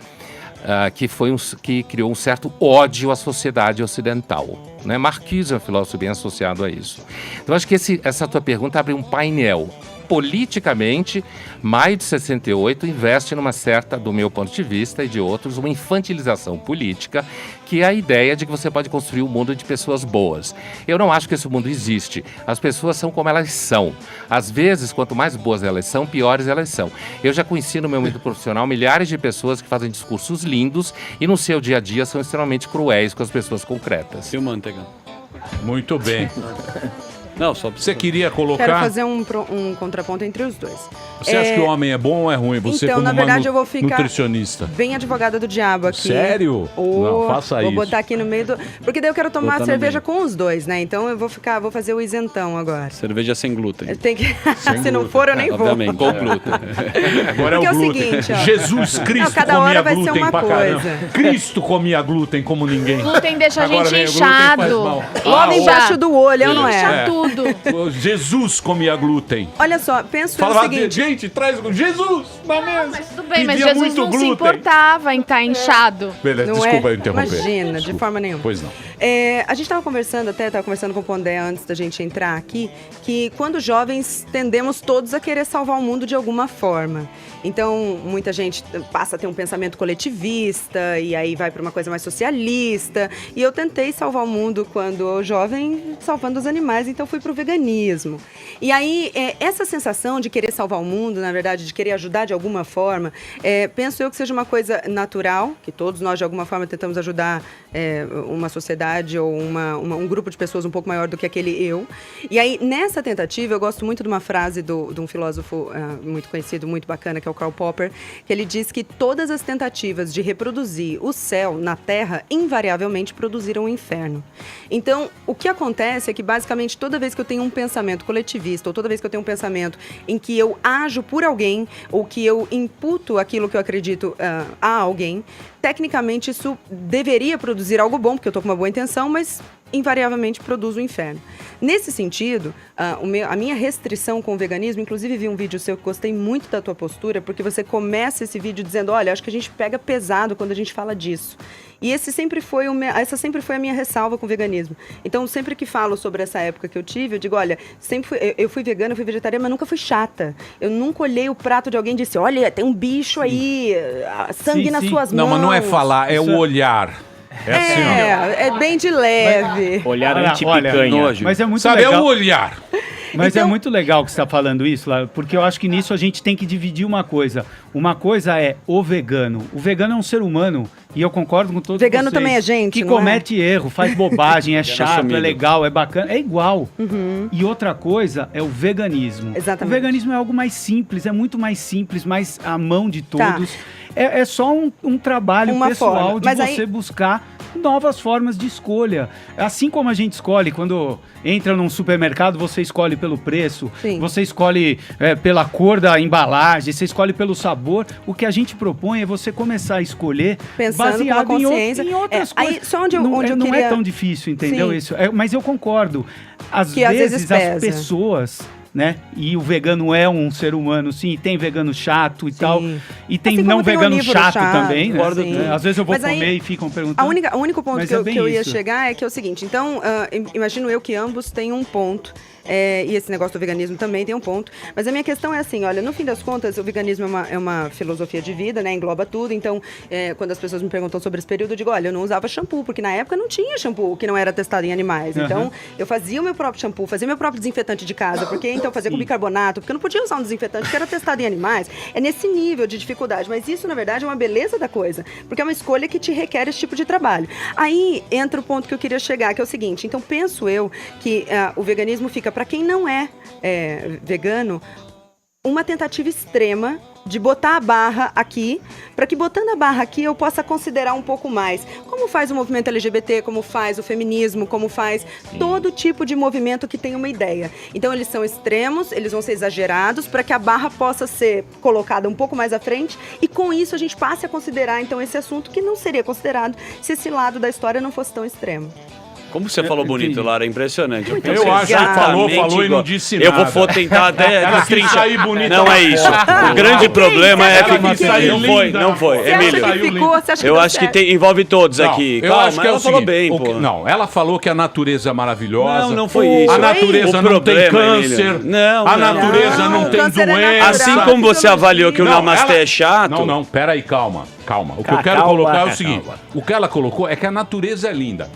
que criou um certo ódio à sociedade ocidental. Né? Marcuse é um filósofo bem associado a isso. Então, acho que essa tua pergunta abre um painel. Politicamente, maio de 68 investe numa certa, do meu ponto de vista e de outros, uma infantilização política, que é a ideia de que você pode construir um mundo de pessoas boas. Eu não acho que esse mundo existe. As pessoas são como elas são. Às vezes, quanto mais boas elas são, piores elas são. Eu já conheci no meu meio profissional milhares de pessoas que fazem discursos lindos e no seu dia a dia são extremamente cruéis com as pessoas concretas. E o Manteiga? Muito bem. Não, só você queria colocar... Quero fazer um contraponto entre os dois. Você acha que o homem é bom ou é ruim? Você então, como na verdade, uma eu vou ficar nutricionista. bem advogada do diabo aqui. Sério? Não, faça isso. Vou botar aqui no meio do... Porque daí eu quero tomar Botar cerveja com os dois, né? Então eu vou fazer o isentão agora. Cerveja sem glúten. Tem que... Se não for, eu nem vou. Obviamente, com glúten. Agora Porque é o glúten. Seguinte, ó. Jesus Cristo não, cada comia hora vai glúten ser uma pra coisa. caramba. Cristo comia glúten como ninguém. Glúten deixa a Agora gente vem, o glúten inchado. faz mal. Logo embaixo do olho, eu não é? Incha tudo. Jesus comia glúten. Olha só, penso o Falava, seguinte... gente, traz Jesus na mesa. Mas tudo bem, mas Pedia Jesus muito não se glúten. importava em estar inchado. Beleza, Não desculpa é? eu interromper. Imagina, Desculpa. de forma nenhuma. Pois não. A gente estava conversando com o Pondé antes da gente entrar aqui, que quando jovens tendemos todos a querer salvar o mundo de alguma forma. Então, muita gente passa a ter um pensamento coletivista e aí vai para uma coisa mais socialista. E eu tentei salvar o mundo quando jovem, salvando os animais, então fui para o veganismo. E aí, essa sensação de querer salvar o mundo, na verdade, de querer ajudar de alguma forma, penso eu que seja uma coisa natural, que todos nós de alguma forma tentamos ajudar uma sociedade ou um grupo de pessoas um pouco maior do que aquele eu. E aí, nessa tentativa, eu gosto muito de uma frase de um filósofo muito conhecido, muito bacana, que é o Karl Popper, que ele diz que todas as tentativas de reproduzir o céu na Terra invariavelmente produziram o inferno. Então, o que acontece é que, basicamente, toda vez que eu tenho um pensamento coletivista, ou toda vez que eu tenho um pensamento em que eu ajo por alguém, ou que eu imputo aquilo que eu acredito a alguém, tecnicamente isso deveria produzir algo bom, porque eu estou com uma boa intenção, mas invariavelmente produz o inferno. Nesse sentido, a minha restrição com o veganismo, inclusive vi um vídeo seu que gostei muito da tua postura, porque você começa esse vídeo dizendo, olha, acho que a gente pega pesado quando a gente fala disso. E essa sempre foi a minha ressalva com o veganismo. Então, sempre que falo sobre essa época que eu tive, eu digo, olha, eu fui vegana, eu fui vegetariana, mas nunca fui chata. Eu nunca olhei o prato de alguém e disse, olha, tem um bicho aí, sangue nas suas mãos. Não, mas não é falar, é o olhar. É assim, ó. É bem de leve. Olhar Olha, anti-picanha. mas é muito Sabe, legal. é o olhar. Mas é muito legal que você está falando isso, Lara, porque eu acho que nisso a gente tem que dividir uma coisa. Uma coisa é o vegano. O vegano é um ser humano, e eu concordo com todos Vegano vocês. também é gente, que não é? comete erro, faz bobagem, é chato, sumido. é legal, é bacana, é igual. E outra coisa é o veganismo. Exatamente. O veganismo é algo mais simples, é muito mais simples, mais à mão de todos. É só um trabalho Uma pessoal forma. de Mas você buscar novas formas de escolha. Assim como a gente escolhe quando entra num supermercado, você escolhe pelo preço, Sim. você escolhe pela cor da embalagem, você escolhe pelo sabor. O que a gente propõe é você começar a escolher Pensando baseado com a consciência. em outras Aí, coisas. só onde eu não queria... é tão difícil, entendeu? Sim. Isso. Mas eu concordo. Às Que às vezes vezes as pesa. pessoas... Né? E o vegano é um ser humano, sim, e tem vegano chato e tal. E tem Assim não como tem vegano onívoro chato, chato, também, né? sim. Às vezes eu vou Mas aí, comer e ficam perguntando. O único ponto Mas que, é eu, bem que eu ia isso. chegar é que é o seguinte, então, imagino eu que ambos têm um ponto, e esse negócio do veganismo também tem um ponto, mas a minha questão é assim, olha, no fim das contas, o veganismo é uma filosofia de vida, né, engloba tudo, então, quando as pessoas me perguntam sobre esse período, eu digo, olha, eu não usava shampoo, porque na época não tinha shampoo que não era testado em animais, então, eu fazia o meu próprio shampoo, fazia meu próprio desinfetante de casa, porque então fazia com bicarbonato, porque eu não podia usar um desinfetante que era testado em animais, é nesse nível de dificuldade, mas isso, na verdade, é uma beleza da coisa, porque é uma escolha que te requer esse tipo de trabalho. Aí entra o ponto que eu queria chegar, que é o seguinte, então penso eu que o veganismo fica, para quem não é vegano, uma tentativa extrema de botar a barra aqui, para que botando a barra aqui eu possa considerar um pouco mais, como faz o movimento LGBT, como faz o feminismo, como faz todo tipo de movimento que tem uma ideia. Então eles são extremos, eles vão ser exagerados, para que a barra possa ser colocada um pouco mais à frente, e com isso a gente passe a considerar então esse assunto que não seria considerado se esse lado da história não fosse tão extremo. Como você falou bonito, Lara, é impressionante. Eu acho que falou e não disse nada. Eu vou tentar até Ela quis destrinchar. sair bonita Não na é isso. foto. O grande problema é Ela que quis sair linda. não foi. Você Emílio, acha que ficou? Você acha que eu deu acho que certo? envolve todos Não, aqui. eu Calma, acho que é ela o falou seguinte, bem, o pô. que- não, ela falou que a natureza é maravilhosa. Não foi isso. A natureza O não tem problema, câncer. Emílio. Não, a não. natureza Não, não, tem câncer é doença. natural. Assim como você avaliou que o Não, Namastê ela- é chato. Não, peraí, calma. O que eu quero Calma, colocar é o calma. seguinte: o que ela colocou é que a natureza é linda.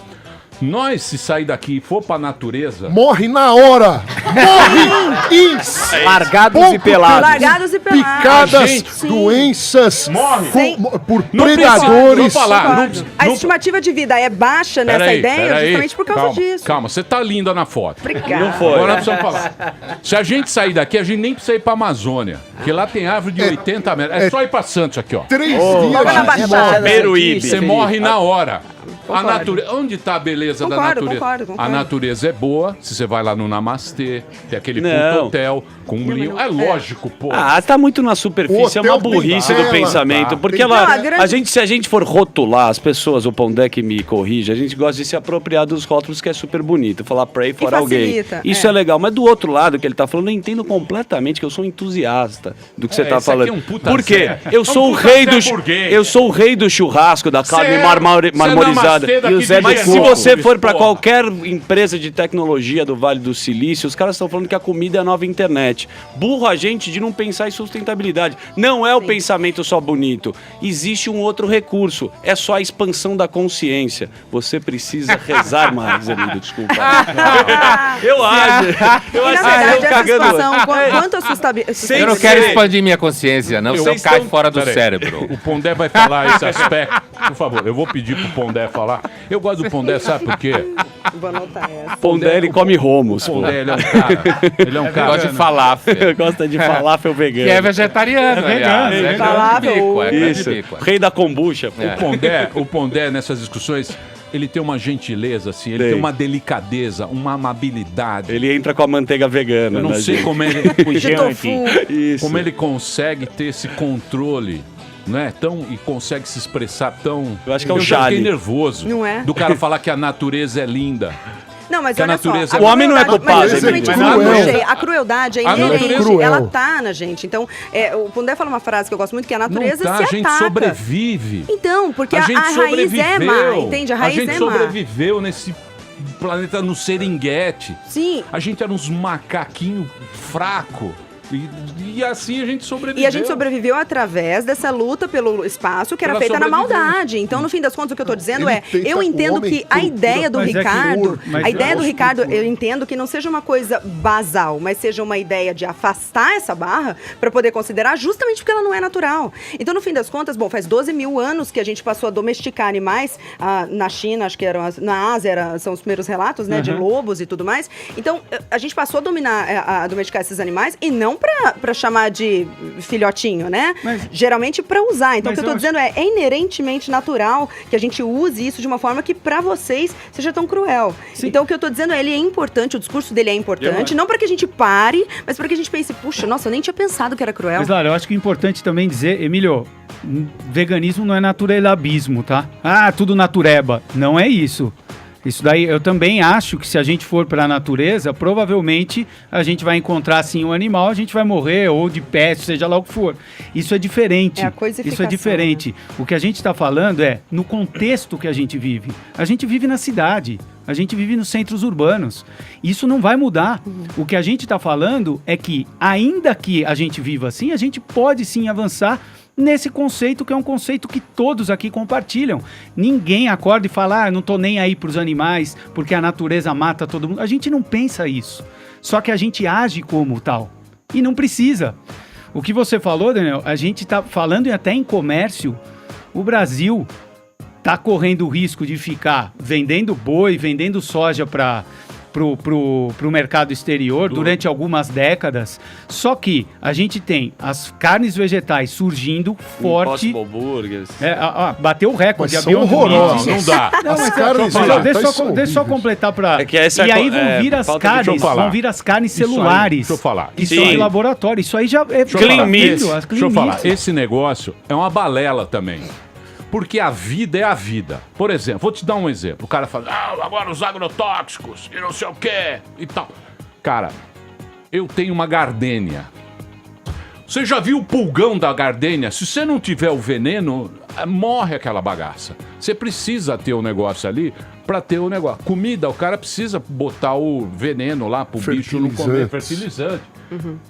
Nós, se sair daqui e for pra natureza. Morre na hora! Morre em Largados e pouco pelados. Largados e pelados. Picadas, Sim. doenças Morre. por Não predadores. precisa- falar, Concordo. A estimativa de vida é baixa nessa ideia justamente por causa disso. Calma, você tá linda na foto. Obrigada. Não foi. Agora nós precisamos falar. Se a gente sair daqui, a gente nem precisa ir pra Amazônia. Porque lá tem árvore de 80 metros. É só ir pra Santos aqui, ó. 3 Logo na dias de Baixada. morte. Peruíbe. Você morre na hora. A Concordo. natureza. Onde tá a beleza da Concordo, natureza? concordo. A natureza é boa. Se você vai lá no Namastê, tem aquele Não. puto hotel com um linho. É lógico, pô. Ah, tá muito na superfície, é uma Hotel burrice Bela. do pensamento, Tá. porque Tem- ela, Não, a grande- se a gente for rotular as pessoas, o Pondé que me corrige, a gente gosta de se apropriar dos rótulos que é super bonito, falar pray for alguém. facilita, Isso é. é legal, mas do outro lado que ele tá falando, eu entendo completamente que eu sou um entusiasta do que você tá esse aqui falando. é um puta Por quê? Zé. Eu É sou um o puta rei Zé do burguês. eu sou o rei do churrasco, da carne Cê é marmorizada. namastê daqui E o Zé de Mas se Coco, você for pra porra. qualquer empresa de tecnologia do Vale do Silício, os caras estão falando que a comida é a nova internet. Burro a gente de não pensar em sustentabilidade. Não é o pensamento só bonito. Existe um outro recurso. É só a expansão da consciência. Você precisa rezar mais, Emílio, desculpa. Eu acho. Eu E, na acho verdade, eu essa cagando. expansão, quanto a sustentabilidade... Eu não quero expandir minha consciência, não, senão Vocês cai estão- fora do Peraí. cérebro. O Pondé vai falar esse aspecto. Por favor, eu vou pedir pro Pondé falar. Eu gosto do Pondé, sabe por quê? Vou anotar essa. Pondé, ele come romos. O Pondé, ele é um cara. Ele é um cara. Gosto de falafel. Gosta de falafel vegano. Que é vegetariano, aliás. É grande Falafel. bico, é grande Isso. bico. Rei da kombucha. pô. O Pondé, nessas discussões, ele tem uma gentileza, assim, ele Tem. tem uma delicadeza, uma amabilidade. Ele entra com a manteiga vegana. Eu não né, sei gente? como ele, De tofu. Isso. como ele consegue ter esse controle, né? E consegue se expressar tão. Eu acho que é o já fiquei Jale. nervoso. Não é? Do cara falar que a natureza é linda. Não, mas Que a olha só, natureza- a O homem não é crueldade- culpado, mas justamente Emílio. como eu Cruel. puxei, a crueldade é A inerente, natureza- ela tá na gente. Então, o Pondé fala uma frase que eu gosto muito, que a natureza Não tá, se a gente ataca. sobrevive. Então, porque A a gente raiz é má, sobreviveu. entende? A raiz gente é má. sobreviveu nesse planeta no Serengeti. Sim. A gente era uns macaquinhos fracos. E assim a gente sobreviveu. E a gente sobreviveu através dessa luta pelo espaço que era feita na maldade. Então, no fim das contas, o que eu tô dizendo eu entendo que a ideia do Ricardo, eu entendo que não seja uma coisa basal, mas seja uma ideia de afastar essa barra para poder considerar justamente porque ela não é natural. Então, no fim das contas, bom, faz 12 mil anos que a gente passou a domesticar animais. Na China, acho que na Ásia são os primeiros relatos, né, de lobos e tudo mais. Então, a gente passou a domesticar esses animais e não para chamar de filhotinho, né? Geralmente para usar. Então, o que eu tô dizendo é inerentemente natural que a gente use isso de uma forma que para vocês seja tão cruel. Sim. Então, o que eu tô dizendo é, ele é importante, o discurso dele é importante, não para que a gente pare, mas para que a gente pense, puxa, nossa, eu nem tinha pensado que era cruel. Mas, claro, eu acho que é importante também dizer, Emílio, veganismo não é naturelabismo, tá? Tudo natureba. Não é isso. Isso daí, eu também acho que se a gente for para a natureza, provavelmente a gente vai encontrar, assim, um animal, a gente vai morrer, ou de peste, seja lá o que for. Isso é diferente. É a coisificação, isso é diferente. Né? O que a gente está falando é no contexto que a gente vive. A gente vive na cidade. A gente vive nos centros urbanos. Isso não vai mudar. O que a gente está falando é que, ainda que a gente viva assim, a gente pode sim avançar nesse conceito, que é um conceito que todos aqui compartilham. Ninguém acorda e fala, não tô nem aí pros animais, porque a natureza mata todo mundo. A gente não pensa isso. Só que a gente age como tal. E não precisa. O que você falou, Daniel, a gente tá falando até em comércio. O Brasil tá correndo o risco de ficar vendendo boi, vendendo soja pro mercado exterior durante algumas décadas. Só que a gente tem as carnes vegetais surgindo forte. Impossible Burgers. Bateu o recorde. Mas são horrorosos. Não dá. Deixa eu só completar para. E aí vão vir as carnes, celulares. Deixa eu falar. Isso é de laboratório. Isso aí já é clean meat. Deixa eu falar. Esse negócio é uma balela também. Porque a vida é a vida. Por exemplo, vou te dar um exemplo. O cara fala, agora os agrotóxicos e não sei o quê e tal. Cara, eu tenho uma gardênia. Você já viu o pulgão da gardênia? Se você não tiver o veneno, morre aquela bagaça. Você precisa ter o negócio ali pra ter o negócio. Comida, o cara precisa botar o veneno lá pro bicho não comer fertilizante.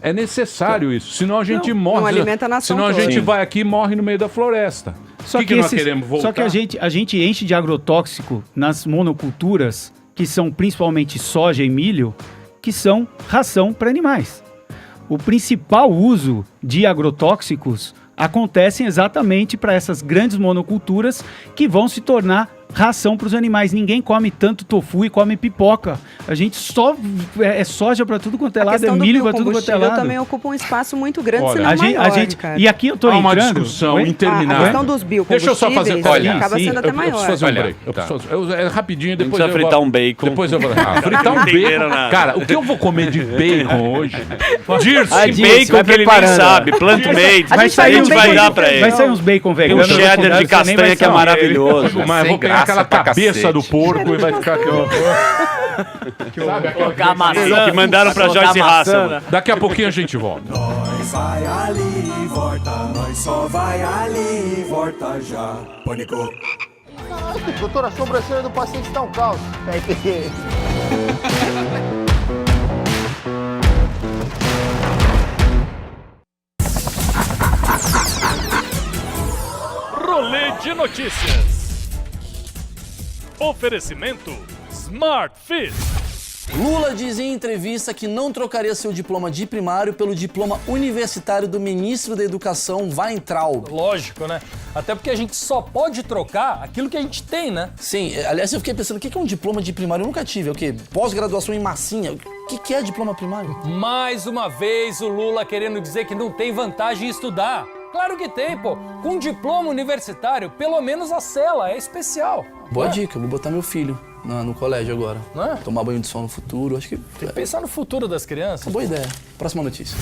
É necessário isso, senão a gente morre. Não alimenta a nação senão a gente vai aqui e morre no meio da floresta. Só que nós queremos voltar? Só que a gente enche de agrotóxico nas monoculturas, que são principalmente soja e milho, que são ração para animais. O principal uso de agrotóxicos acontecem exatamente para essas grandes monoculturas que vão se tornar ração para os animais. Ninguém come tanto tofu e come pipoca. A gente só é soja para tudo quanto é lado, é milho para tudo quanto é lado. Também ocupa um espaço muito grande, olha, se não maior, cara. E aqui eu tô uma discussão interminável. A questão dos biocombustíveis, deixa eu só fazer, acaba sendo até maior. Eu preciso fazer um break. Rapidinho, depois eu vou fritar um bacon. Depois eu vou fritar um bacon. Cara, o que eu vou comer de bacon hoje? Bacon que ele nem sabe, plant-made. A gente vai dar pra ele. Vai sair uns bacon Tem veganos. um cheddar de castanha que é maravilhoso. Mas vou pegar aquela cabeça do porco e vai ficar aqui, sabe, aquela maçã que mandaram pra Joyce Hasselman. Daqui a pouquinho a gente volta. Nós vai ali e volta, nós só vai ali e volta já. Pânico. Doutora, a sobrancelha do paciente está um caos. Rolê de notícias. Oferecimento Smart Fit. Lula diz em entrevista que não trocaria seu diploma de primário pelo diploma universitário do ministro da Educação, Weintraub. Lógico, né? Até porque a gente só pode trocar aquilo que a gente tem, né? Sim, aliás, eu fiquei pensando, o que é um diploma de primário? Eu nunca tive. É o quê? Pós-graduação em massinha? O que é diploma primário? Mais uma vez o Lula querendo dizer que não tem vantagem em estudar. Claro que tem, pô. Com diploma universitário, pelo menos a cela é especial. Boa dica, eu vou botar meu filho no colégio agora. Não é? Tomar banho de sol no futuro, acho que... Tem que pensar no futuro das crianças. Boa ideia. Próxima notícia.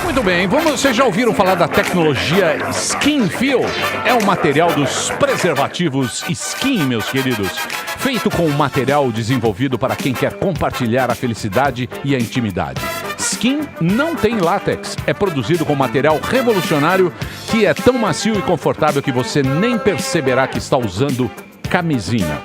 Muito bem, vocês já ouviram falar da tecnologia Skin Feel? É um material dos preservativos Skin, meus queridos. Feito com um material desenvolvido para quem quer compartilhar a felicidade e a intimidade. Skin não tem látex, é produzido com material revolucionário que é tão macio e confortável que você nem perceberá que está usando camisinha.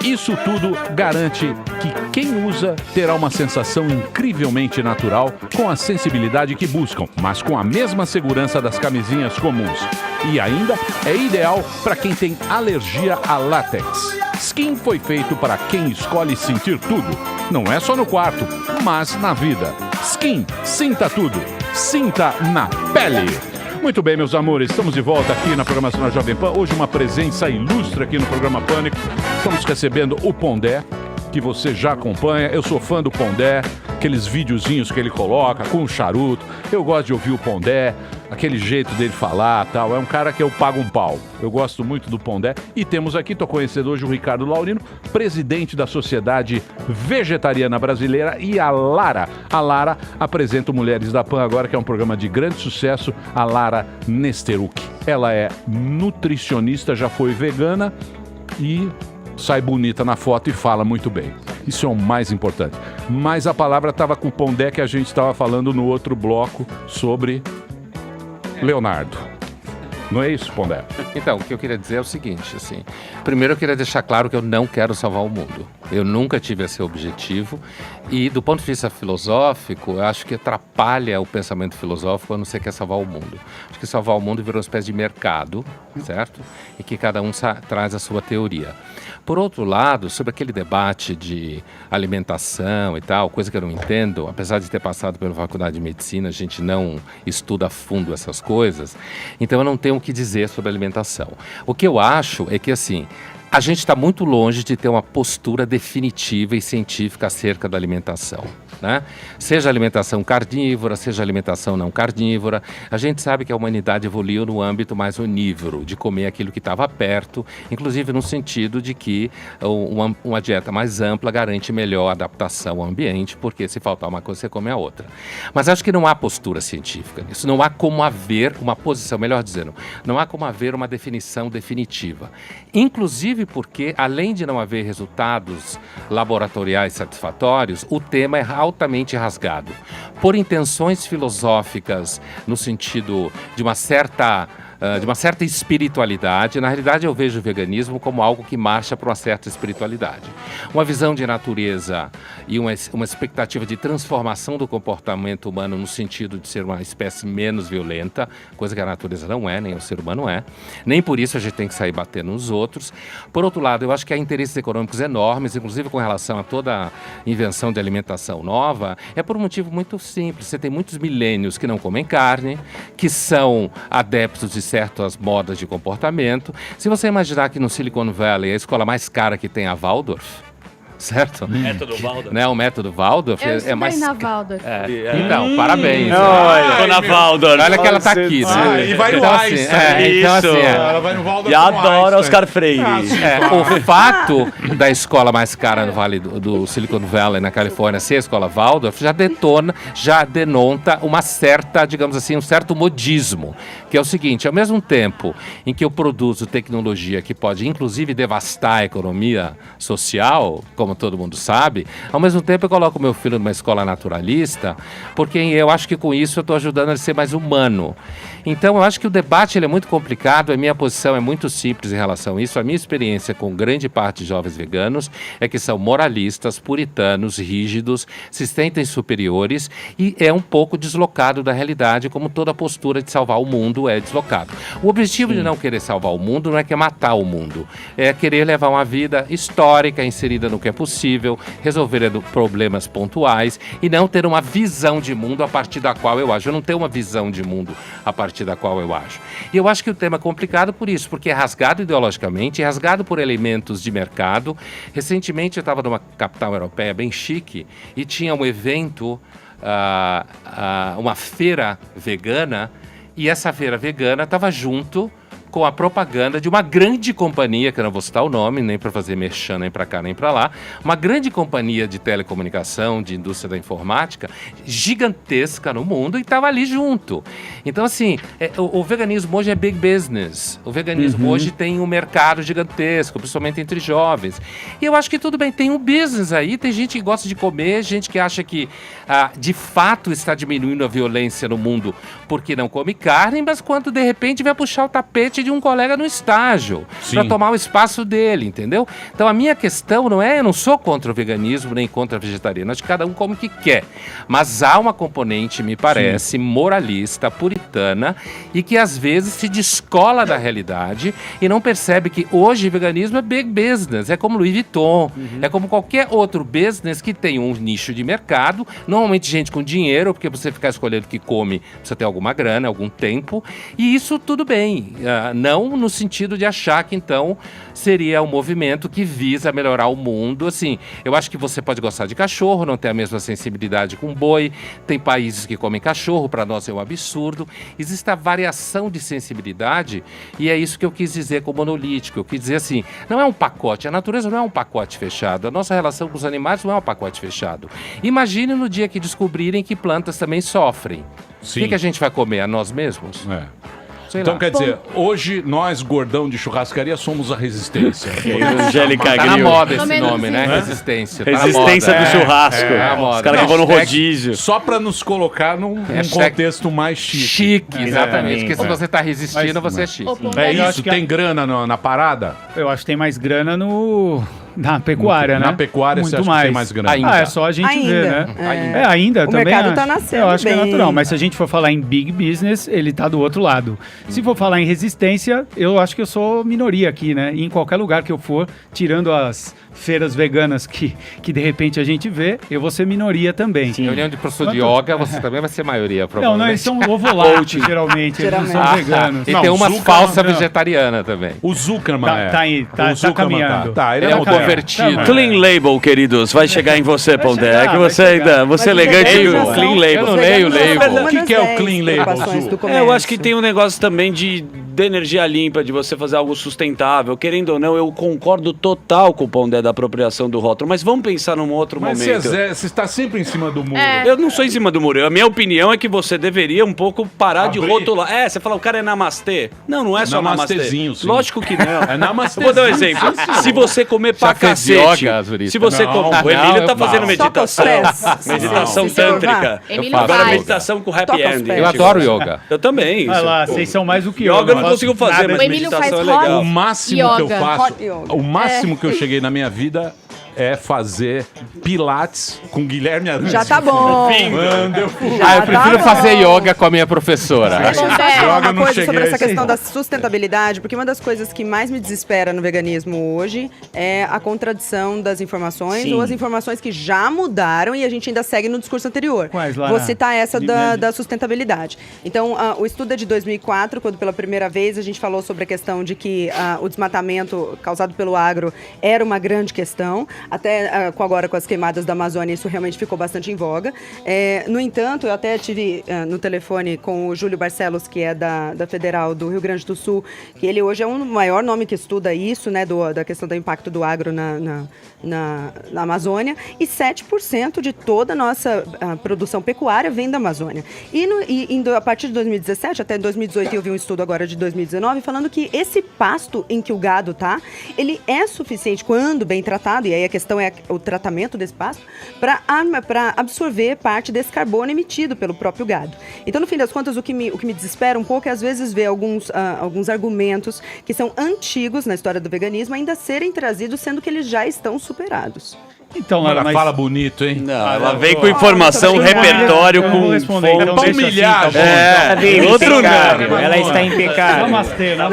Isso tudo garante que quem usa terá uma sensação incrivelmente natural com a sensibilidade que buscam, mas com a mesma segurança das camisinhas comuns. E ainda é ideal para quem tem alergia a látex. Skin foi feito para quem escolhe sentir tudo. Não é só no quarto, mas na vida. Skin, sinta tudo. Sinta na pele. Muito bem, meus amores, estamos de volta aqui na programação da Jovem Pan. Hoje uma presença ilustre aqui no programa Pânico. Estamos recebendo o Pondé, que você já acompanha. Eu sou fã do Pondé, aqueles videozinhos que ele coloca com o charuto. Eu gosto de ouvir o Pondé, aquele jeito dele falar e tal. É um cara que eu pago um pau. Eu gosto muito do Pondé. E temos aqui, estou conhecendo hoje o Ricardo Laurino, presidente da Sociedade Vegetariana Brasileira, e a Lara. A Lara apresenta o Mulheres da Pan agora, que é um programa de grande sucesso, a Lara Nesteruk. Ela é nutricionista, já foi vegana e sai bonita na foto e fala muito bem. Isso é o mais importante. Mas a palavra estava com o Pondé, que a gente estava falando no outro bloco sobre Leonardo. Não é isso, Pondé? Então, o que eu queria dizer é o seguinte, assim. Primeiro eu queria deixar claro que eu não quero salvar o mundo. Eu nunca tive esse objetivo. E do ponto de vista filosófico, eu acho que atrapalha o pensamento filosófico quando você quer salvar o mundo. Acho que salvar o mundo virou uma espécie de mercado, certo? E que cada um traz a sua teoria. Por outro lado, sobre aquele debate de alimentação e tal, coisa que eu não entendo, apesar de ter passado pela faculdade de medicina, a gente não estuda a fundo essas coisas, então eu não tenho o que dizer sobre alimentação. O que eu acho é que, assim, a gente está muito longe de ter uma postura definitiva e científica acerca da alimentação, né? Seja alimentação carnívora, seja alimentação não carnívora, a gente sabe que a humanidade evoluiu no âmbito mais onívoro, de comer aquilo que estava perto, inclusive no sentido de que uma dieta mais ampla garante melhor adaptação ao ambiente, porque se faltar uma coisa, você come a outra. Mas acho que não há postura científica nisso, não há como haver uma posição, melhor dizendo, não há como haver uma definição definitiva. Inclusive porque, além de não haver resultados laboratoriais satisfatórios, o tema é altamente rasgado por intenções filosóficas no sentido de uma certa espiritualidade. Na realidade, eu vejo o veganismo como algo que marcha para uma certa espiritualidade. Uma visão de natureza e uma expectativa de transformação do comportamento humano no sentido de ser uma espécie menos violenta, coisa que a natureza não é, nem o ser humano é. Nem por isso a gente tem que sair batendo nos outros. Por outro lado, eu acho que há interesses econômicos enormes, inclusive com relação a toda a invenção de alimentação nova, é por um motivo muito simples. Você tem muitos milênios que não comem carne, que são adeptos de certas modas de comportamento. Se você imaginar que no Silicon Valley a escola mais cara que tem é a Waldorf, certo? Método Waldorf. Né? O método Waldorf Eu é mais... na Waldorf. Então, parabéns. Dona Waldorf. Olha que ela tá aqui. Né? E vai no então, Einstein. então, assim, Ela vai no Waldorf E adora Oscar Freire. o fato da escola mais cara no Vale do Silicon Valley, na Califórnia, ser a escola Waldorf, já denota uma certa, digamos assim, um certo modismo, que é o seguinte: ao mesmo tempo em que eu produzo tecnologia que pode, inclusive, devastar a economia social, como todo mundo sabe, ao mesmo tempo eu coloco meu filho numa escola naturalista, porque eu acho que com isso eu estou ajudando ele a ser mais humano. Então eu acho que o debate ele é muito complicado, a minha posição é muito simples em relação a isso. A minha experiência com grande parte de jovens veganos é que são moralistas, puritanos, rígidos, se sentem superiores e é um pouco deslocado da realidade, como toda postura de salvar o mundo é deslocado. O objetivo de não querer salvar o mundo não é que é matar o mundo, é querer levar uma vida histórica, inserida no que é possível, resolver problemas pontuais e não ter uma visão de mundo a partir da qual eu ajo. Eu não tenho uma visão de mundo a partir da qual eu acho. E eu acho que o tema é complicado por isso, porque é rasgado ideologicamente, é rasgado por elementos de mercado. Recentemente eu estava numa capital europeia bem chique e tinha um evento, uma feira vegana, e essa feira vegana estava junto com a propaganda de uma grande companhia, que eu não vou citar o nome, nem para fazer merchan, nem para cá, nem para lá, uma grande companhia de telecomunicação, de indústria da informática, gigantesca no mundo, e estava ali junto. Então, assim, o veganismo hoje é big business. O veganismo hoje tem um mercado gigantesco, principalmente entre jovens. E eu acho que tudo bem, tem um business aí, tem gente que gosta de comer, gente que acha que, de fato, está diminuindo a violência no mundo porque não come carne, mas quando, de repente, vai puxar o tapete convite de um colega no estágio, Sim. para tomar o espaço dele, entendeu? Então a minha questão não é, eu não sou contra o veganismo nem contra a vegetariano, acho que cada um come o que quer. Mas há uma componente, me parece, moralista, puritana, e que às vezes se descola da realidade e não percebe que hoje o veganismo é big business, é como Louis Vuitton, é como qualquer outro business que tem um nicho de mercado, normalmente gente com dinheiro, porque você ficar escolhendo o que come, precisa ter alguma grana, algum tempo, e isso tudo bem, não no sentido de achar que então seria um movimento que visa melhorar o mundo, assim, eu acho que você pode gostar de cachorro, não ter a mesma sensibilidade com boi, tem países que comem cachorro, para nós é um absurdo, existe a variação de sensibilidade, e é isso que eu quis dizer com o monolítico, eu quis dizer assim, não é um pacote, a natureza não é um pacote fechado, a nossa relação com os animais não é um pacote fechado. Imagine no dia que descobrirem que plantas também sofrem. Sim. O que a gente vai comer? A nós mesmos? Sei Então lá. quer dizer, hoje nós, gordão de churrascaria, somos a resistência. Angélica Tá na Gril. moda esse nome, né? Resistência. Tá na Resistência moda. do churrasco. Tá na moda. Os caras que vão no rodízio. Só pra nos colocar num contexto mais chique. Chique, exatamente. Porque se você tá resistindo, você é chique. É Eu acho isso, que tem grana na parada? Eu acho que tem mais grana na pecuária, né? Na pecuária você Muito acha que tem mais grana? É só a gente ver, né? O Ainda também mercado acho. tá nascendo Eu acho que é bem. natural, mas se a gente for falar em big business, ele tá do outro lado. Se for falar em resistência, eu acho que eu sou minoria aqui, né? E em qualquer lugar que eu for, tirando as feiras veganas que de repente a gente vê, eu vou ser minoria também. Reunião de professor de yoga, você também vai ser maioria, Não, provavelmente. eles são ovulados, geralmente. Eles não são veganos. E tem uma falsa vegetariana também. O Zuckerman Tá caminhando. ele é um convertido. Clean Label, queridos, vai chegar em você, Pondé. Que você ainda, você é elegante e o Clean Label. Eu não leio o label. O que é o Clean Label, Zu? Eu acho que tem um negócio também de energia limpa, de você fazer algo sustentável. Querendo ou não, eu concordo total com o Pondé da apropriação do rótulo, mas vamos pensar num outro Mas momento. você está sempre em cima do muro. Eu não sou em cima do muro. A minha opinião é que você deveria um pouco parar de rotular. Você fala, o cara é namastê. Não é só namastê. Namastezinho, sim. Lógico que não. É namastezinho. Eu vou dar um exemplo. Se você comer pra cacete, se você comer... O Emílio tá fazendo meditação. Meditação tântrica. Agora meditação com happy ending. Eu adoro yoga. Eu também. Vai lá, vocês são mais do que Yoga eu não consigo fazer, mas O Emílio faz meditação é legal. O máximo que eu faço, Hot yoga. o máximo que eu cheguei na minha vida é fazer pilates com Guilherme Arantes. Já tá bom. Mano, eu fui. Eu prefiro fazer yoga com a minha professora. Deixa eu só falar Yoga uma não coisa cheguei sobre a essa esse questão da sustentabilidade, porque uma das coisas que mais me desespera no veganismo hoje é a contradição das informações, Sim. ou as informações que já mudaram e a gente ainda segue no discurso anterior. Quais, Lara? Vou citar essa da sustentabilidade. Então, o estudo é de 2004, quando pela primeira vez a gente falou sobre a questão de que o desmatamento causado pelo agro era uma grande questão, até agora com as queimadas da Amazônia isso realmente ficou bastante em voga. No entanto, eu até tive no telefone com o Júlio Barcelos, que é da Federal do Rio Grande do Sul, que ele hoje é o maior nome que estuda isso, né, da questão do impacto do agro na Amazônia, e 7% de toda a nossa produção pecuária vem da Amazônia. A partir de 2017 até 2018, eu vi um estudo agora de 2019 falando que esse pasto em que o gado tá, ele é suficiente, quando bem tratado, e aí a questão é o tratamento desse pasto, para absorver parte desse carbono emitido pelo próprio gado. Então, no fim das contas, o que me desespera um pouco é às vezes ver alguns argumentos que são antigos na história do veganismo ainda serem trazidos, sendo que eles já estão superados. Então, Lara, Ela fala bonito, hein? Não, ela vem com informação, repertório, com então fonte. Humilhar, Outro impecável. não. Ela está impecável. Namastê, Não,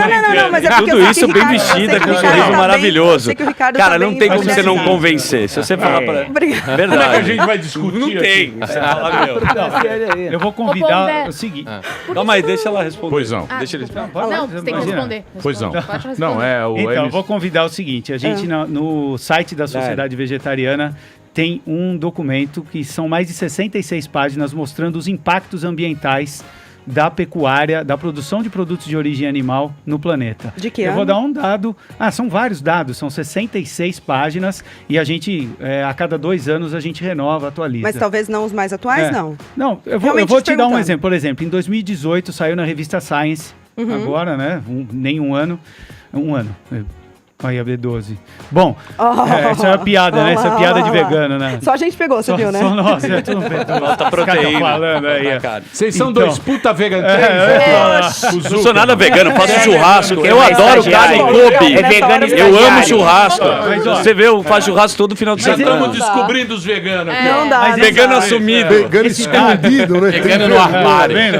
mas é porque Tudo eu sei isso que bem Ricardo- vestida, eu sei com que um o Ricardo sorriso tá maravilhoso. eu sei que o Ricardo Cara, tá não bem tem como você não vacinado. convencer. Se você falar pra... Obrigada. Como é que a Verdade. gente vai discutir? Não tem. Você fala, meu. Eu vou Ô, convidar Pondé. o seguinte. Calma aí, deixa ela responder. Pois não. Deixa ele explicar. Não, você tem que responder. Pois não. Pode responder. Não, o Então, eu MC. vou convidar o seguinte, a gente no site da Sociedade Vegetariana tem um documento que são mais de 66 páginas mostrando os impactos ambientais da pecuária, da produção de produtos de origem animal no planeta. De que Eu ano? vou dar um dado. São vários dados, são 66 páginas e a gente, a cada 2 anos, a gente renova, atualiza. Mas talvez não os mais atuais, É. não. Não, eu Realmente vou te te dar um perguntando. exemplo. Por exemplo, em 2018 saiu na revista Science, agora, né? Nem um ano. Aí a B12. Bom, essa é uma piada, né? Essa é piada de vegano, né? Só a gente pegou, você viu, né? Só nós, é tudo B12. Falta proteína. Falando aí. Vocês são Então. dois puta vegan Não sou nada vegano, faço churrasco. Eu adoro carne Kobe. É vegano Eu amo churrasco. Mas, ó, Você vê, eu faço churrasco todo final de Já semana. estamos descobrindo os veganos aqui. Não dá. Mas Vegano essa- assumido. Vegano escondido, né? Vegano no Tá armário. vendo?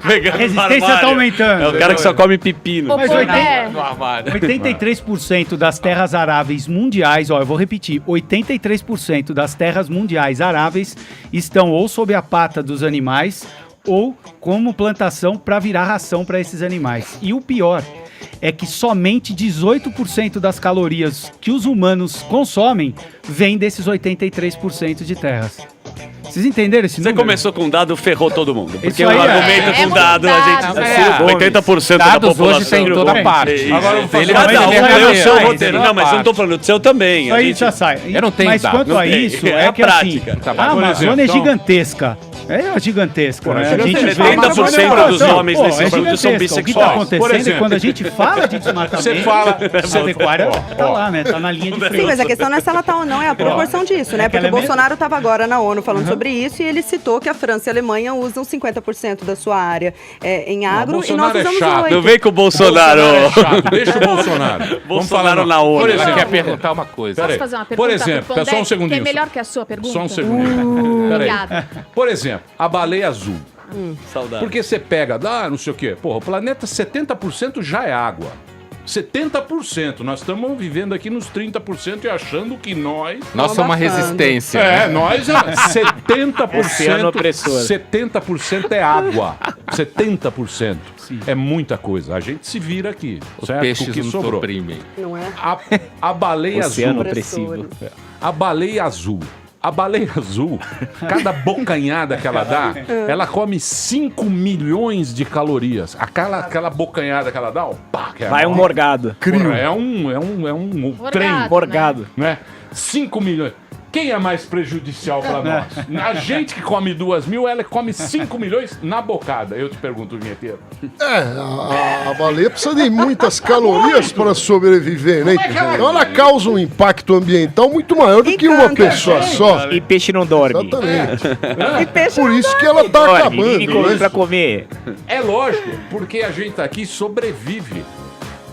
Vegano A resistência tá aumentando. É o cara que só come pepino. Mas No armário. 83% das terras aráveis mundiais, ó, eu vou repetir, 83% das terras mundiais aráveis estão ou sob a pata dos animais ou como plantação para virar ração para esses animais. E o pior é que somente 18% das calorias que os humanos consomem vem desses 83% de terras. Vocês entenderam esse Você número? começou com dado, ferrou todo mundo. Porque Isso o aí argumento é com dado, a gente... É. 80% da Dados população... hoje tem toda parte. Isso. Agora eu vou fazer Cada uma um pergunta. lê o seu Mas roteiro. tem Não, mas eu não tô falando do seu também. Isso A aí gente... já sai. Eu não tenho Mas dados. quanto Não a tem. isso, É é a que assim, prática. Tá bom. a Por Amazônia exemplo, é então- gigantesca. É gigantesca. Né? A gente 70% dos homens nesse estúdio são O que bissexuais. está acontecendo Por é exemplo, quando a gente fala de desmatamento, Você fala- a pecuária tá lá, né? Tá na linha de frente. Sim, mas a questão não é se ela tá ou não, é a proporção disso, né? É que Porque ela o é Bolsonaro estava agora na ONU falando sobre isso e ele citou que a França e a Alemanha usam 50% da sua área em agro e nós Bolsonaro é usamos chato. 8%. Não vem com o Bolsonaro. É chato. Deixa o Bolsonaro. Vamos Bolsonaro falar na ONU. Por Ela exemplo, quer perguntar uma coisa. Peraí. Posso fazer uma Por pergunta exemplo, pro só um Pondé, segundinho. que é melhor que a sua pergunta? Só um segundinho. Peraí. Obrigada. Por exemplo, a baleia azul. Saudade. Porque você pega, não sei o quê. Porra, o planeta 70% já é água. 70%. Nós estamos vivendo aqui nos 30% e achando que nós... Nós somos uma resistência. É, né? nós é 70%. Oceano opressor. 70% é água. 70%. É muita coisa. A gente se vira aqui. Os certo? peixes Com o que nos sobrou. oprimem. Não é? A baleia Oceano azul. opressivo. A baleia azul. A baleia azul, cada bocanhada que ela dá, ela come 5 milhões de calorias. Aquela bocanhada que ela dá, ó, pá, que é Vai um morgado. Porra, é um trem, Morgado. né? 5 milhões. Quem é mais prejudicial pra nós? A gente que come 2.000, ela come 5 milhões na bocada. Eu te pergunto, vinheteiro. A baleia precisa de muitas calorias para sobreviver, né? Então ela causa um impacto ambiental muito maior do que uma pessoa só. E peixe não dorme. Exatamente. E peixe Por isso que ela tá Dorme, acabando, ninguém come né? pra comer. É lógico, porque a gente aqui sobrevive.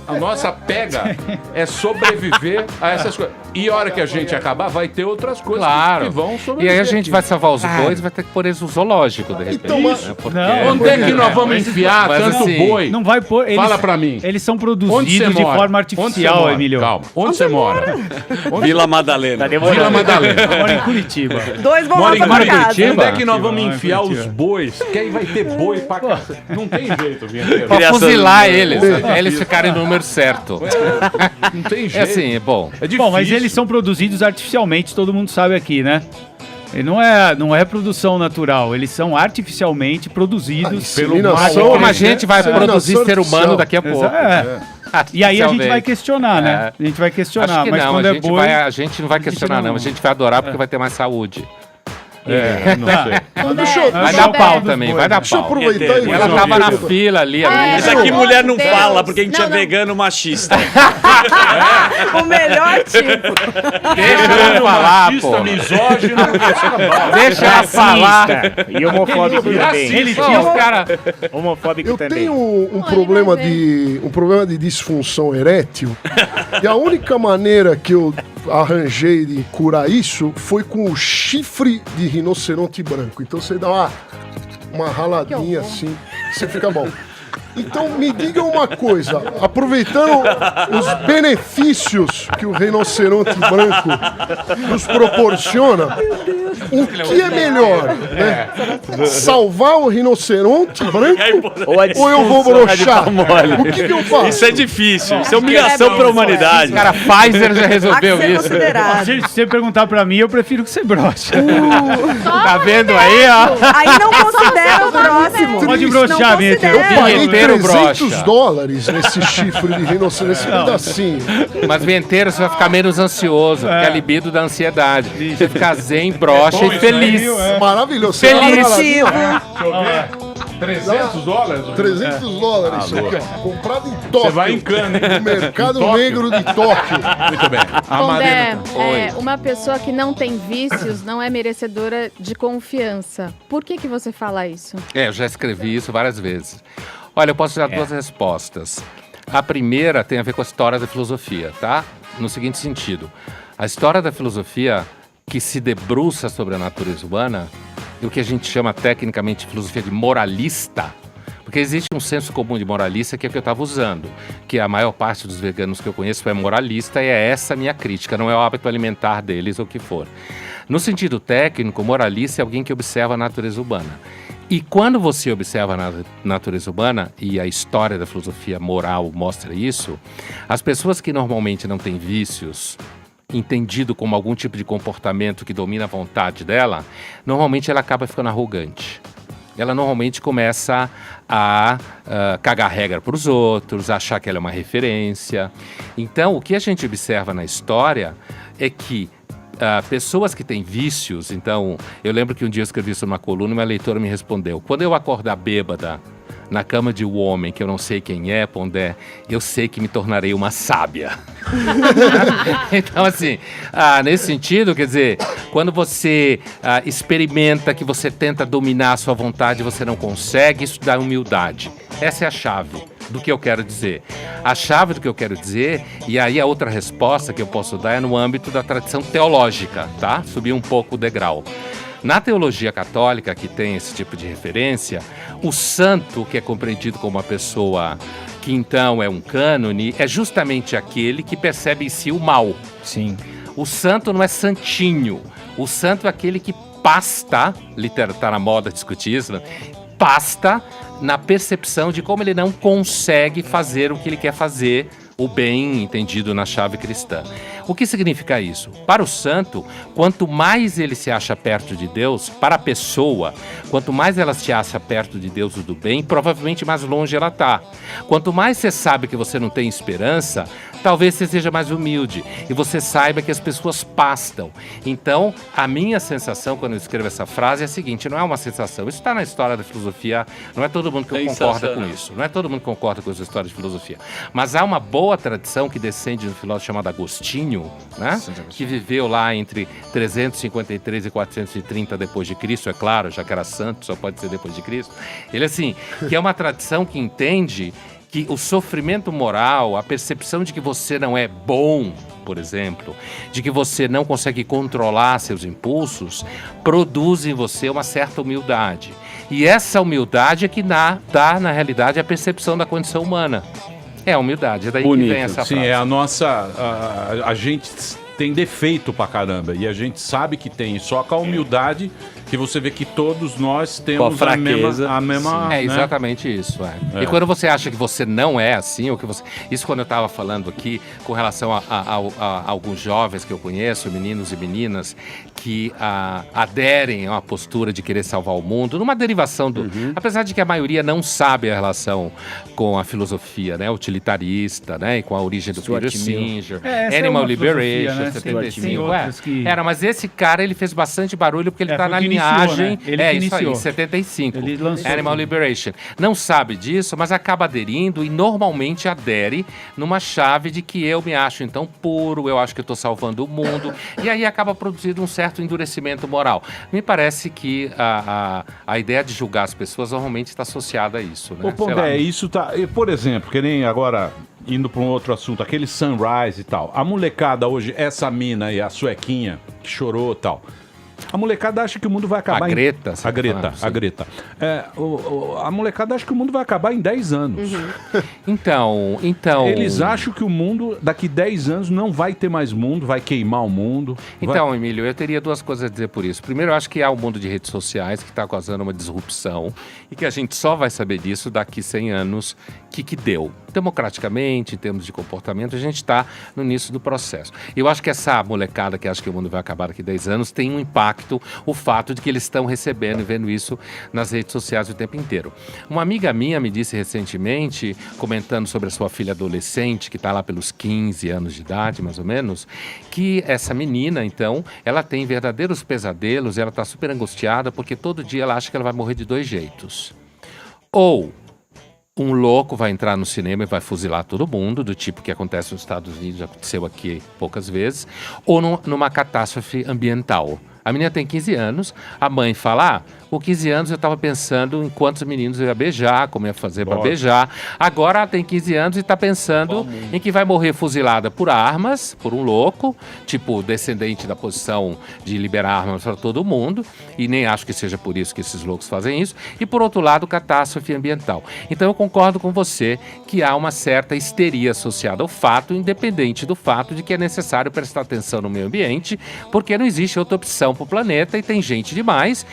A nossa pega é sobreviver a essas coisas. E a hora que a gente acabar, vai ter outras coisas Claro. que vão E sobreviver. aí a gente aqui. vai salvar os bois, vai ter que pôr eles no zoológico, de repente. Então, mas- né? Porque... Não, Onde é que nós vamos enfiar Mas tanto assim, boi? Não vai pôr. Eles, Fala pra mim. Eles são Onde produzidos você de mora? forma Onde você artificial, mora? Emílio. Calma. Onde você mora? Vila Madalena. Vila Madalena. Eu moro em Curitiba. 2 vão lá Mora em pra casa. Curitiba? Onde é que nós vamos Curitiba, enfiar os Curitiba. bois? Que aí vai ter boi pra cacete. Não tem jeito, vinheteiro. Pra Criação fuzilar de- eles, até eles ficarem no número certo. Não tem jeito. É assim, é bom. É difícil. Bom, mas eles são produzidos artificialmente, todo mundo sabe aqui, né? E não é produção natural, eles são artificialmente produzidos Pelo máquina. Como a gente vai produzir ser humano daqui a pouco. É. E aí a gente vai Artificialmente. questionar, né? A gente vai questionar, Acho que mas não, quando a é gente, boi... a gente não vai questionar, não. A gente vai adorar porque vai ter mais saúde. Não sei. Vai dar pau também, vai dar Deixa eu pau. aproveitar e Ela fazer uma tava na pergunta. fila ali. Mas aqui mulher não Deus. fala, porque a gente é Não, não. vegano machista. O melhor tipo. Deixa ela falar, Machista, pô. misógino. Deixa ela falar. E homofóbico também. Ele tinha os caras. Homofóbico Eu também. tenho um ele problema vai um problema de disfunção erétil. E a única maneira que eu arranjei de curar isso foi com o chifre de rinoceronte branco. Então você dá uma raladinha assim, você fica bom. Então me diga uma coisa, aproveitando os benefícios que o rinoceronte branco nos proporciona, o que é melhor, né? Salvar o rinoceronte branco ou eu vou broxar? O que eu faço? Isso é difícil. Isso é humilhação pra humanidade. Cara, Pfizer já resolveu Há que ser isso. considerado. Se você perguntar pra mim, eu prefiro que você broche. Tá vendo aí, ó? Aí não considera o próximo. Pode Não broxar, minha considera. Eu paguei Vinheteiro $300 brocha. nesse chifre de rinoceronte, nesse pedacinho. Mas vinheteiro você vai ficar menos ansioso, porque é a libido da ansiedade. Você fica zen, brocha e feliz. Maravilhoso. Feliz. Positivo. 300 dólares? 300 dólares isso aqui, ó. Comprado em Tóquio. Você vai em Cannes, hein? No mercado Em Tóquio. negro de Tóquio. Muito bem. A Pondé, Marina... uma pessoa que não tem vícios não é merecedora de confiança. Por que você fala isso? Eu já escrevi isso várias vezes. Olha, eu posso dar duas respostas. A primeira tem a ver com a história da filosofia, tá? No seguinte sentido. A história da filosofia que se debruça sobre a natureza humana, e o que a gente chama tecnicamente de filosofia de moralista, porque existe um senso comum de moralista que é o que eu estava usando, que a maior parte dos veganos que eu conheço é moralista e é essa a minha crítica, não é o hábito alimentar deles ou o que for. No sentido técnico, moralista é alguém que observa a natureza humana. E quando você observa a natureza humana, e a história da filosofia moral mostra isso, as pessoas que normalmente não têm vícios, entendido como algum tipo de comportamento que domina a vontade dela, normalmente ela acaba ficando arrogante. Ela normalmente começa a cagar regra para os outros, a achar que ela é uma referência. Então, o que a gente observa na história é que pessoas que têm vícios, então, eu lembro que um dia eu escrevi isso numa coluna e uma leitora me respondeu: quando eu acordar bêbada na cama de um homem que eu não sei quem é, Pondé, eu sei que me tornarei uma sábia. Então, assim, nesse sentido, quer dizer, quando você experimenta que você tenta dominar a sua vontade e você não consegue, isso dá humildade. Essa é a chave do que eu quero dizer. A chave do que eu quero dizer, e aí a outra resposta que eu posso dar é no âmbito da tradição teológica, tá? Subir um pouco o degrau. Na teologia católica, que tem esse tipo de referência, o santo, que é compreendido como uma pessoa que então é um cânone, é justamente aquele que percebe em si o mal. Sim. O santo não é santinho. O santo é aquele que pasta, tá na moda discutir isso, né? Pasta na percepção de como ele não consegue fazer o que ele quer fazer, o bem entendido na chave cristã. O que significa isso? Para o santo, quanto mais ele se acha perto de Deus, para a pessoa, quanto mais ela se acha perto de Deus ou do bem, provavelmente mais longe ela está. Quanto mais você sabe que você não tem esperança, talvez você seja mais humilde e você saiba que as pessoas pastam. Então, a minha sensação quando eu escrevo essa frase é a seguinte: não é uma sensação, isso está na história da filosofia, não é todo mundo que concorda com isso, não é todo mundo que concorda com essa história de filosofia, mas há uma boa tradição que descende de um filósofo chamado Agostinho, né? Que viveu lá entre 353 e 430 depois de Cristo, é claro, já que era santo, só pode ser depois de Cristo. Ele, assim, que é uma tradição que entende que o sofrimento moral, a percepção de que você não é bom, por exemplo, de que você não consegue controlar seus impulsos, produz em você uma certa humildade. E essa humildade é que dá, na realidade, a percepção da condição humana. É a humildade, é daí que vem essa frase. Sim, é a nossa... A gente tem defeito pra caramba, e a gente sabe que tem, só com a humildade que você vê que todos nós temos a mesma É exatamente isso. E quando você acha que você não é assim, ou que você... Isso quando eu estava falando aqui com relação a alguns jovens que eu conheço, meninos e meninas, que aderem a uma postura de querer salvar o mundo, numa derivação do... Apesar de que a maioria não sabe a relação com a filosofia, né, utilitarista, né, e com a origem do Peter Singer, Animal Liberation, né? 75, que... mas esse cara, ele fez bastante barulho porque ele está na linhagem... Né? Ele isso aí, 75. Ele lançou. Animal Liberation. Não sabe disso, mas acaba aderindo e normalmente adere numa chave de que eu me acho então puro, eu acho que eu estou salvando o mundo, e aí acaba produzindo um certo endurecimento moral. Me parece que a ideia de julgar as pessoas normalmente está associada a isso, né? Ô, Pondé, isso tá... Por exemplo, que nem agora... Indo para um outro assunto, aquele Sunrise e tal. A molecada hoje, essa mina aí, a suequinha, que chorou e tal. A molecada acha que o mundo vai acabar... A Greta. A Greta. A molecada acha que o mundo vai acabar em 10 anos. Então... Eles acham que o mundo, daqui 10 anos, não vai ter mais mundo, vai queimar o mundo. Então, Emílio, eu teria duas coisas a dizer por isso. Primeiro, eu acho que há o mundo de redes sociais que está causando uma disrupção e que a gente só vai saber disso daqui 100 anos que deu. Democraticamente, em termos de comportamento, a gente está no início do processo. Eu acho que essa molecada que acha que o mundo vai acabar daqui 10 anos tem um impacto, o fato de que eles estão recebendo e vendo isso nas redes sociais o tempo inteiro. Uma amiga minha me disse recentemente, comentando sobre a sua filha adolescente, que está lá pelos 15 anos de idade, mais ou menos, que essa menina, então, ela tem verdadeiros pesadelos, ela está super angustiada porque todo dia ela acha que ela vai morrer de 2 jeitos. Ou um louco vai entrar no cinema e vai fuzilar todo mundo, do tipo que acontece nos Estados Unidos, já aconteceu aqui poucas vezes, ou numa catástrofe ambiental. A menina tem 15 anos, a mãe fala, com 15 anos eu estava pensando em quantos meninos eu ia beijar, como ia fazer para beijar. Agora ela tem 15 anos e está pensando em que vai morrer fuzilada por armas, por um louco, tipo descendente da posição de liberar armas para todo mundo, e nem acho que seja por isso que esses loucos fazem isso. E por outro lado, catástrofe ambiental. Então eu concordo com você que há uma certa histeria associada ao fato, independente do fato de que é necessário prestar atenção no meio ambiente, porque não existe outra opção para o planeta e tem gente demais,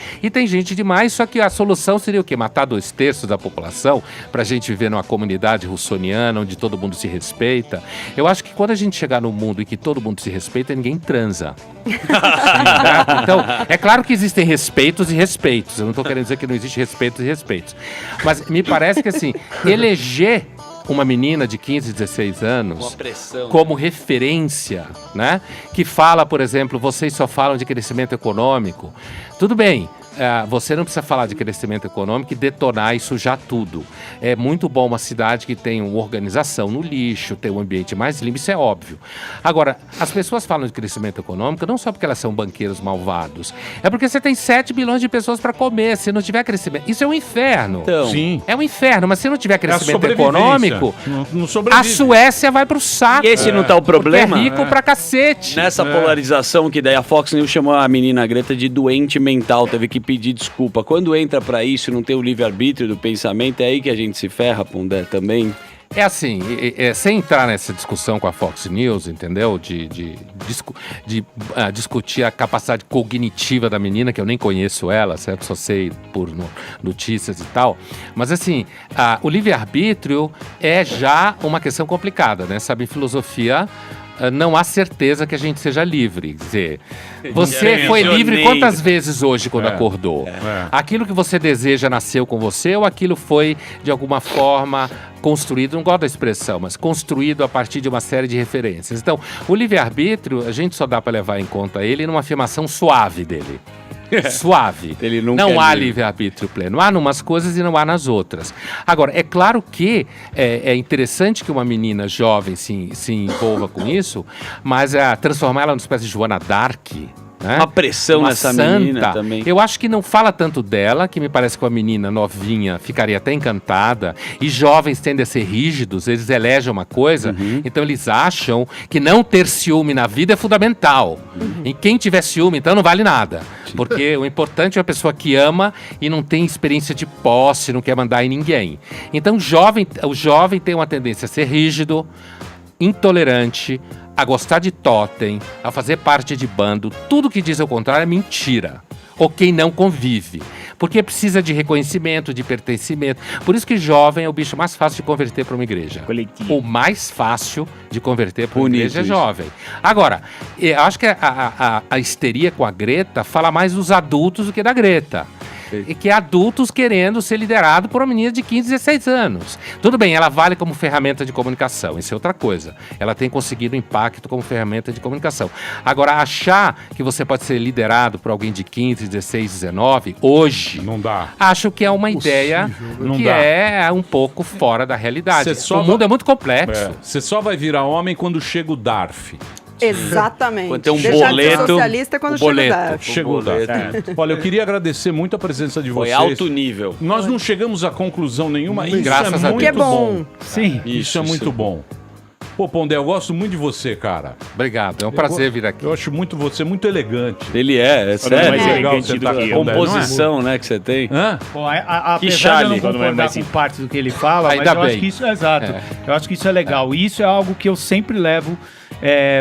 só que a solução seria o quê? Matar 2/3 da população para a gente viver numa comunidade russoniana onde todo mundo se respeita. Eu acho que quando a gente chegar no mundo em que todo mundo se respeita, ninguém transa. Então, é claro que existem respeitos e respeitos. Eu não estou querendo dizer que não existe respeitos e respeitos. Mas me parece que, assim, eleger uma menina de 15, 16 anos como referência, né? Que fala, por exemplo, vocês só falam de crescimento econômico. Tudo bem. Você não precisa falar de crescimento econômico e detonar e sujar tudo. É muito bom uma cidade que tem uma organização no lixo, tem um ambiente mais limpo, isso é óbvio. Agora, as pessoas falam de crescimento econômico não só porque elas são banqueiros malvados, é porque você tem 7 bilhões de pessoas para comer. Se não tiver crescimento, isso é um inferno. Então, sim. É um inferno, mas se não tiver crescimento econômico, não a sobrevive. Suécia vai pro saco. E esse não tá o problema? É rico pra cacete. Nessa polarização que daí a Fox News chamou a menina Greta de doente mental, teve que pedir desculpa. Quando entra pra isso, não tem o livre-arbítrio do pensamento, é aí que a gente se ferra, Pondé, também. É assim, sem entrar nessa discussão com a Fox News, entendeu? De discutir a capacidade cognitiva da menina, que eu nem conheço ela, certo? Só sei por notícias e tal. Mas assim, o livre-arbítrio é já uma questão complicada, né? Sabe, em filosofia não há certeza que a gente seja livre. Quer dizer, você foi livre quantas vezes hoje quando acordou? Aquilo que você deseja nasceu com você ou aquilo foi, de alguma forma, construído, não gosto da expressão, mas construído a partir de uma série de referências. Então, o livre-arbítrio, a gente só dá para levar em conta ele numa afirmação suave dele. Suave. Ele nunca não há livre-arbítrio pleno. Há numas coisas e não há nas outras. Agora, é claro que é interessante que uma menina jovem se envolva com isso, mas transformar ela numa espécie de Joana d'Arc, né? Uma pressão uma nessa santa. menina também. Eu acho que não fala tanto dela, que me parece que uma menina novinha ficaria até encantada, e jovens tendem a ser rígidos, eles elegem uma coisa, então eles acham que não ter ciúme na vida é fundamental. E quem tiver ciúme, então, não vale nada. Porque o importante é a pessoa que ama e não tem experiência de posse, não quer mandar em ninguém. Então o jovem tem uma tendência a ser rígido, intolerante, a gostar de totem, a fazer parte de bando. Tudo que diz ao contrário é mentira. Ou quem não convive. Porque precisa de reconhecimento, de pertencimento. Por isso que jovem é o bicho mais fácil de converter para uma igreja. Coletivo. O mais fácil de converter para uma igreja é jovem. Agora, eu acho que a histeria com a Greta fala mais dos adultos do que da Greta. E que é adultos querendo ser liderado por uma menina de 15, 16 anos. Tudo bem, ela vale como ferramenta de comunicação, isso é outra coisa. Ela tem conseguido impacto como ferramenta de comunicação. Agora, achar que você pode ser liderado por alguém de 15, 16, 19, hoje, não dá. Acho que é uma ideia que é um pouco fora da realidade. O mundo é muito complexo. Você só vai virar homem quando chega o DARF. Exatamente. Quando tem um Deixar de ser boleto. socialista quando chega o DARF. Olha, eu queria agradecer muito a presença de vocês. Foi alto nível. Nós não chegamos a conclusão nenhuma. Isso Graças é a muito Deus. Que é bom. Sim. Isso é muito bom. Pô, Pondé, eu gosto muito de você, cara. Obrigado, é um prazer vir aqui. Eu acho muito você muito elegante. Ele é sério. mais legal elegante você do tá que aqui, composição, né, que você tem. Hã? Bom, apesar de eu chale. não concordar com parte do que ele fala, mas Ainda eu acho bem. que isso é exato. Eu acho que isso é legal. E isso é algo que eu sempre levo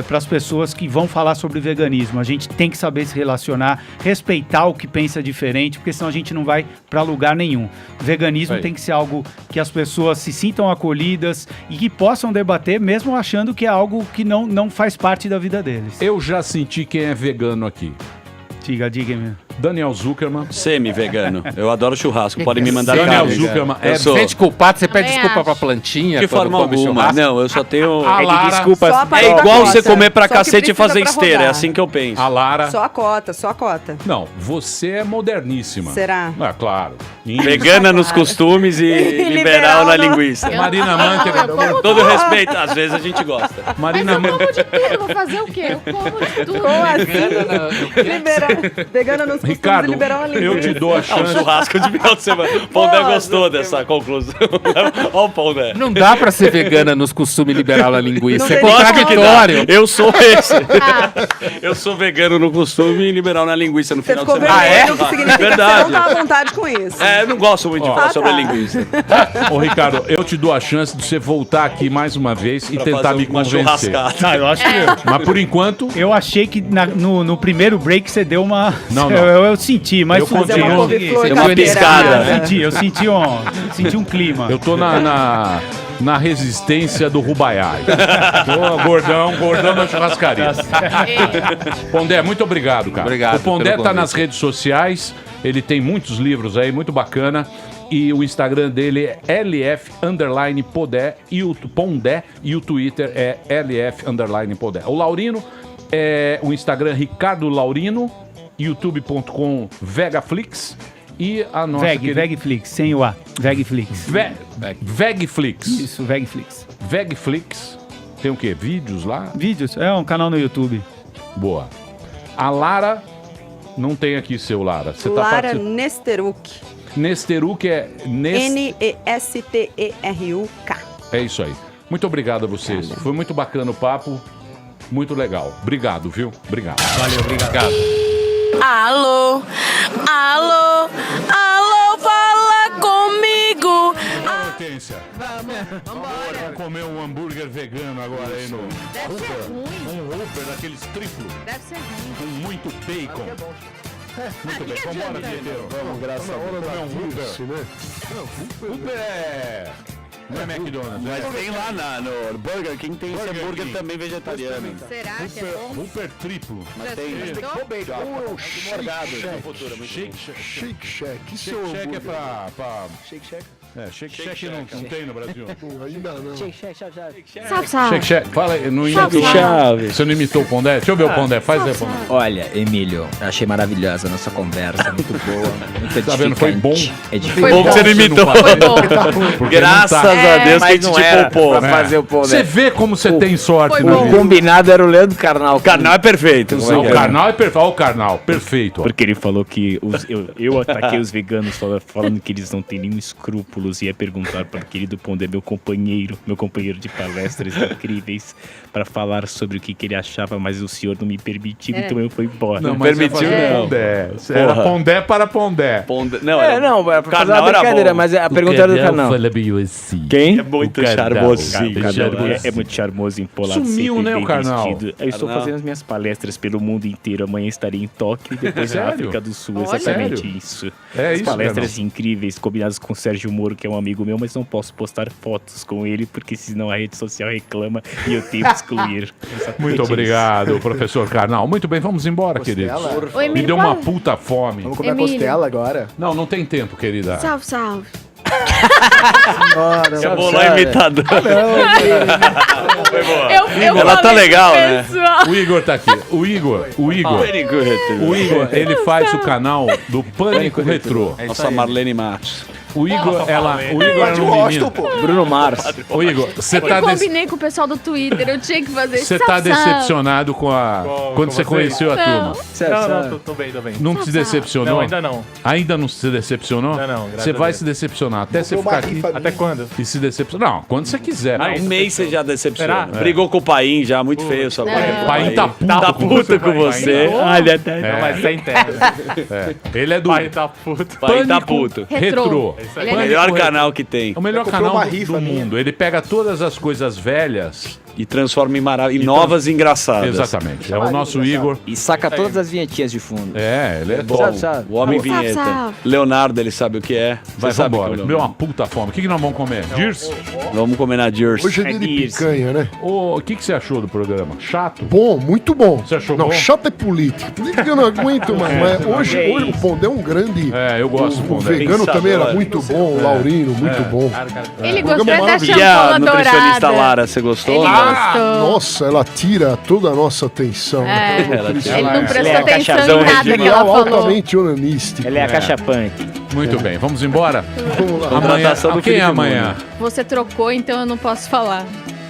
para as pessoas que vão falar sobre veganismo. A gente tem que saber se relacionar, respeitar o que pensa diferente, porque senão a gente não vai para lugar nenhum. O veganismo tem que ser algo que as pessoas se sintam acolhidas e que possam debater, mesmo achando que é algo que não faz parte da vida deles. Eu já senti quem é vegano aqui. Diga-me. Daniel Zuckerman. Semi-vegano. Eu adoro churrasco, podem me mandar Daniel carne. Zuckerman Eu é sou... Sente culpado, você pede Também desculpa acho. pra plantinha De quando forma come alguma. churrasco? Não, eu só tenho... A Lara, desculpa. Só a É igual cota. você comer pra Só que cacete e precisa fazer pra esteira. É rodar. assim que eu penso. a Lara. Só a cota, só a cota. Não, você é moderníssima. Será? Ah, claro. Vegana nos costumes e liberal na linguiça. Marina Mantega. Todo respeito, às vezes a gente gosta. Marina Como de tudo, vou fazer o quê? Eu como de tudo. Como assim? Liberal. Vegana nos costumes Ricardo, e liberal na língua. eu te dou a Ah, o chance. churrasco de final de semana. O Pondé gostou dessa conclusão. Olha o Pondé. Não dá pra ser vegana nos costumes liberal na linguiça. Não É tem contraditório. Eu sou esse. Eu sou vegano no costume e liberal na linguiça no Você final de ficou semana. vermelho, o que significa que você Verdade. não tá à vontade com isso. É, eu não gosto muito de falar sobre tá. linguiça. Ô, Ricardo, eu te dou a chance de você voltar aqui mais uma vez e Pra tentar fazer me uma convencer. churrascada. Eu acho que... Mas por enquanto, Eu achei que no primeiro break você deu uma... Não, não. Eu senti, mas... Eu continuo- Uma couve-flor Deu uma da beirada. piscada. Eu senti um clima. eu tô na resistência do Rubaiá. Tô gordão da churrascaria. Pondé, muito obrigado, cara. Obrigado O Pondé pelo tá convite. nas redes sociais, ele tem muitos livros aí, muito bacana. E o Instagram dele é LF_Pondé e o Pondé e o Twitter é LF_Pondé. O Laurino é o Instagram Ricardo Laurino, youtube.com Vegaflix e a nossa Vegflix, sem o A. Vegflix. Vegflix. Isso, Vegflix. Vegflix. Tem o quê? Vídeos lá? Vídeos, é um canal no YouTube. Boa. A Lara não tem aqui seu Lara. Você tá Lara participando. Nesteruk. Nesteruk é Nesteruk. É isso aí. Muito obrigado a vocês. Foi muito bacana o papo. Muito legal. Obrigado, viu? Obrigado. Valeu, obrigado. Alô, alô, alô, fala comigo. Hortência. Vamos comer um hambúrguer vegano agora aí no Deve ser ruim. Um Uber daqueles triplo. Deve ser ruim. Com muito bacon. Muito bem, vambora, bilheteiro. Vamos, graças a Deus. Comer um Uber. Né? Uber é... Não é McDonald's, Mas é tem lá no Burger King, tem esse Burger hambúrguer King. também vegetariano. Será que é bom? Uber triplo. Mas tem... Shake Shack. Isso é um Shake Shack é hambúrguer. pra... Shake Shack? É, Shake Shack não tem no Brasil. Ainda não. Salve, Shake salve. Shack, fala aí, não Salve, imitou. salve. Você não imitou o Pondé? Deixa eu ver o Pondé, faz aí, Pondé. Olha, Emílio, achei maravilhosa a nossa conversa, muito boa, muito Tá vendo? Foi bom. É Foi bom que você não imitou. Porque Graças não tá. a Deus que a mas gente não te era poupou. pra fazer o Pondé. Você vê como você tem sorte, Foi né, bom. gente? O combinado era o Leandro Carnal. O canal é perfeito. O Karnal é perfeito. Olha o Karnal, perfeito. ó. Porque ele falou que eu ataquei os veganos falando que eles não têm nenhum escrúpulos e ia perguntar para o querido Pondé, meu companheiro de palestras incríveis, para falar sobre o que ele achava, mas o senhor não me permitiu, então eu fui embora. Não, mas permitiu, ia fazer não. Pondé. Era Porra. Pondé para Pondé. Não, era pra fazer Karnal uma era brincadeira, bom. mas a pergunta era do canal. Quem? É muito O Karnal. charmosinho. O Karnal é muito charmoso, empolado, Sumiu, sempre né, bem o Karnal? vestido. Eu estou Karnal. fazendo as minhas palestras pelo mundo inteiro. Amanhã estarei em Tóquio e depois na Sério? África do Sul. Olha. Exatamente Sério? isso. É As isso, palestras incríveis, combinadas com o Sérgio Moro, que é um amigo meu, mas não posso postar fotos com ele, porque senão a rede social reclama e eu tenho que excluir. Exatamente Muito isso. obrigado, professor Karnal. Muito bem, vamos embora, queridos. Ô, Me Emílio, deu uma qual- puta fome. Vamos comer Emílio. costela agora. Não, não tem tempo, querida. Salve, salve. Bora, Eu vou lá imitador. Foi boa. Eu Ela tá falei pro legal, né? pessoal. O Igor tá aqui. O Igor, Very good. o Igor, ele faz o canal do Pânico Retrô. Nossa Marlene Matos. O Igor, o Igor era de um Washington, menino. pô. Bruno Mars. Ô Igor, você Eu tá, combinei com o pessoal do Twitter, eu tinha que fazer você salve, tá salve. decepcionado com a quando você conheceu a turma. Não, tô bem, tô bem. Não te decepcionou? Não, ainda não. Ainda não se decepcionou? Ainda não, graças Você a vai Deus. se decepcionar até você ficar aqui Até quando? e se decepcionar. Não, quando você quiser. Ah, um mês você já decepciona. Será? Brigou com o Paim já, muito feio sua Não. briga com o Paim tá puto Tá com puto você, com Paim. você. Olha, Não, mas isso é interno. Ele é do Pai tá puto. Paim tá Pânico puto. Retrô. Ele é Melhor canal que tem. É o melhor Comprou canal uma do rifa mundo. Ele pega todas as coisas velhas E transforma em novas e engraçadas. Exatamente. É o nosso Igor. E saca todas as vinhetinhas de fundo. É, ele é Bom, Sabe. o homem vinheta. Leonardo, ele sabe o que é. Vai, Você sabe vambora. que é o Deu uma puta fome. O que nós vamos comer? Dirce? Vamos comer na Dirce. Hoje é dia de picanha, né? O que você achou do programa? Chato? Bom, muito bom. Você achou não, bom? chato é política. Política eu não aguento mais. Mas hoje o Pondé é um grande... Eu gosto do O Pondé. vegano também era muito bom, o Laurino, muito bom. Ele O programa gostou é da maravilhoso. E a champola nutricionista dourada. Lara, você gostou? Ele gostou. Nossa, ela tira toda a nossa atenção. É. Ele não prestou é a atenção caixazão em nada que ela Genial, falou. altamente onanístico. Ela é a caixa punk. Muito bem, vamos embora? Vamos lá. Amanhã, Contratação do quem é Felipe amanhã? Você trocou, então eu não posso falar.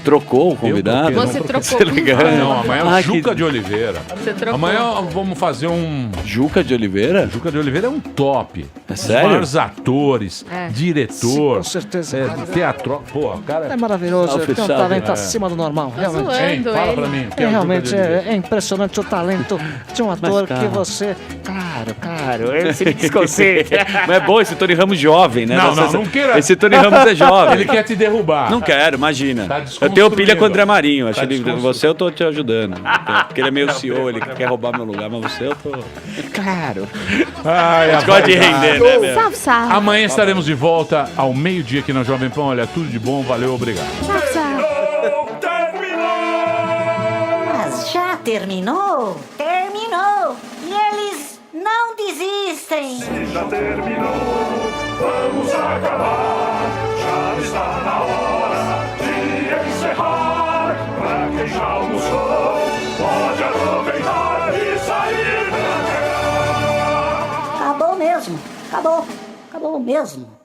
Trocou o convidado? Você trocou. Você ligando? Não, amanhã é o Ah, Juca de Oliveira. Você trocou. Amanhã vamos fazer um... Juca de Oliveira? Juca de Oliveira é um top. É Os sério? maiores atores, É. diretor, Com certeza. teatro... Pô, cara... É maravilhoso, ele tem um Fechado, talento acima do normal, realmente. zoando Fala ele. pra mim. quem É, o Juca realmente de Oliveira? é impressionante o talento de um ator cara. que você... Claro, esse me desconcentra. Mas é bom esse Tony Ramos jovem, né? Não, Nossa, não queira. Esse Tony Ramos é jovem. Ele quer te derrubar. Não quero, imagina. Tá Eu tenho pilha com o André desconstruindo. Marinho. Acho Tá ele, desconstruindo. você eu tô te ajudando. Porque ele é meio CEO, ele quer roubar meu lugar, mas você eu tô. Claro. Ai, Você gosta de render, né, meu? Salve, salve. Amanhã estaremos de volta ao meio-dia aqui na Jovem Pan. Olha, tudo de bom, valeu, obrigado. Salve, salve. Mas já terminou? Terminou! E eles não desistem! Já terminou, vamos acabar. Já está na hora de encerrar. Pra quem já almoçou, pode aproveitar e sair pra cá. Acabou mesmo! Acabou! Acabou mesmo!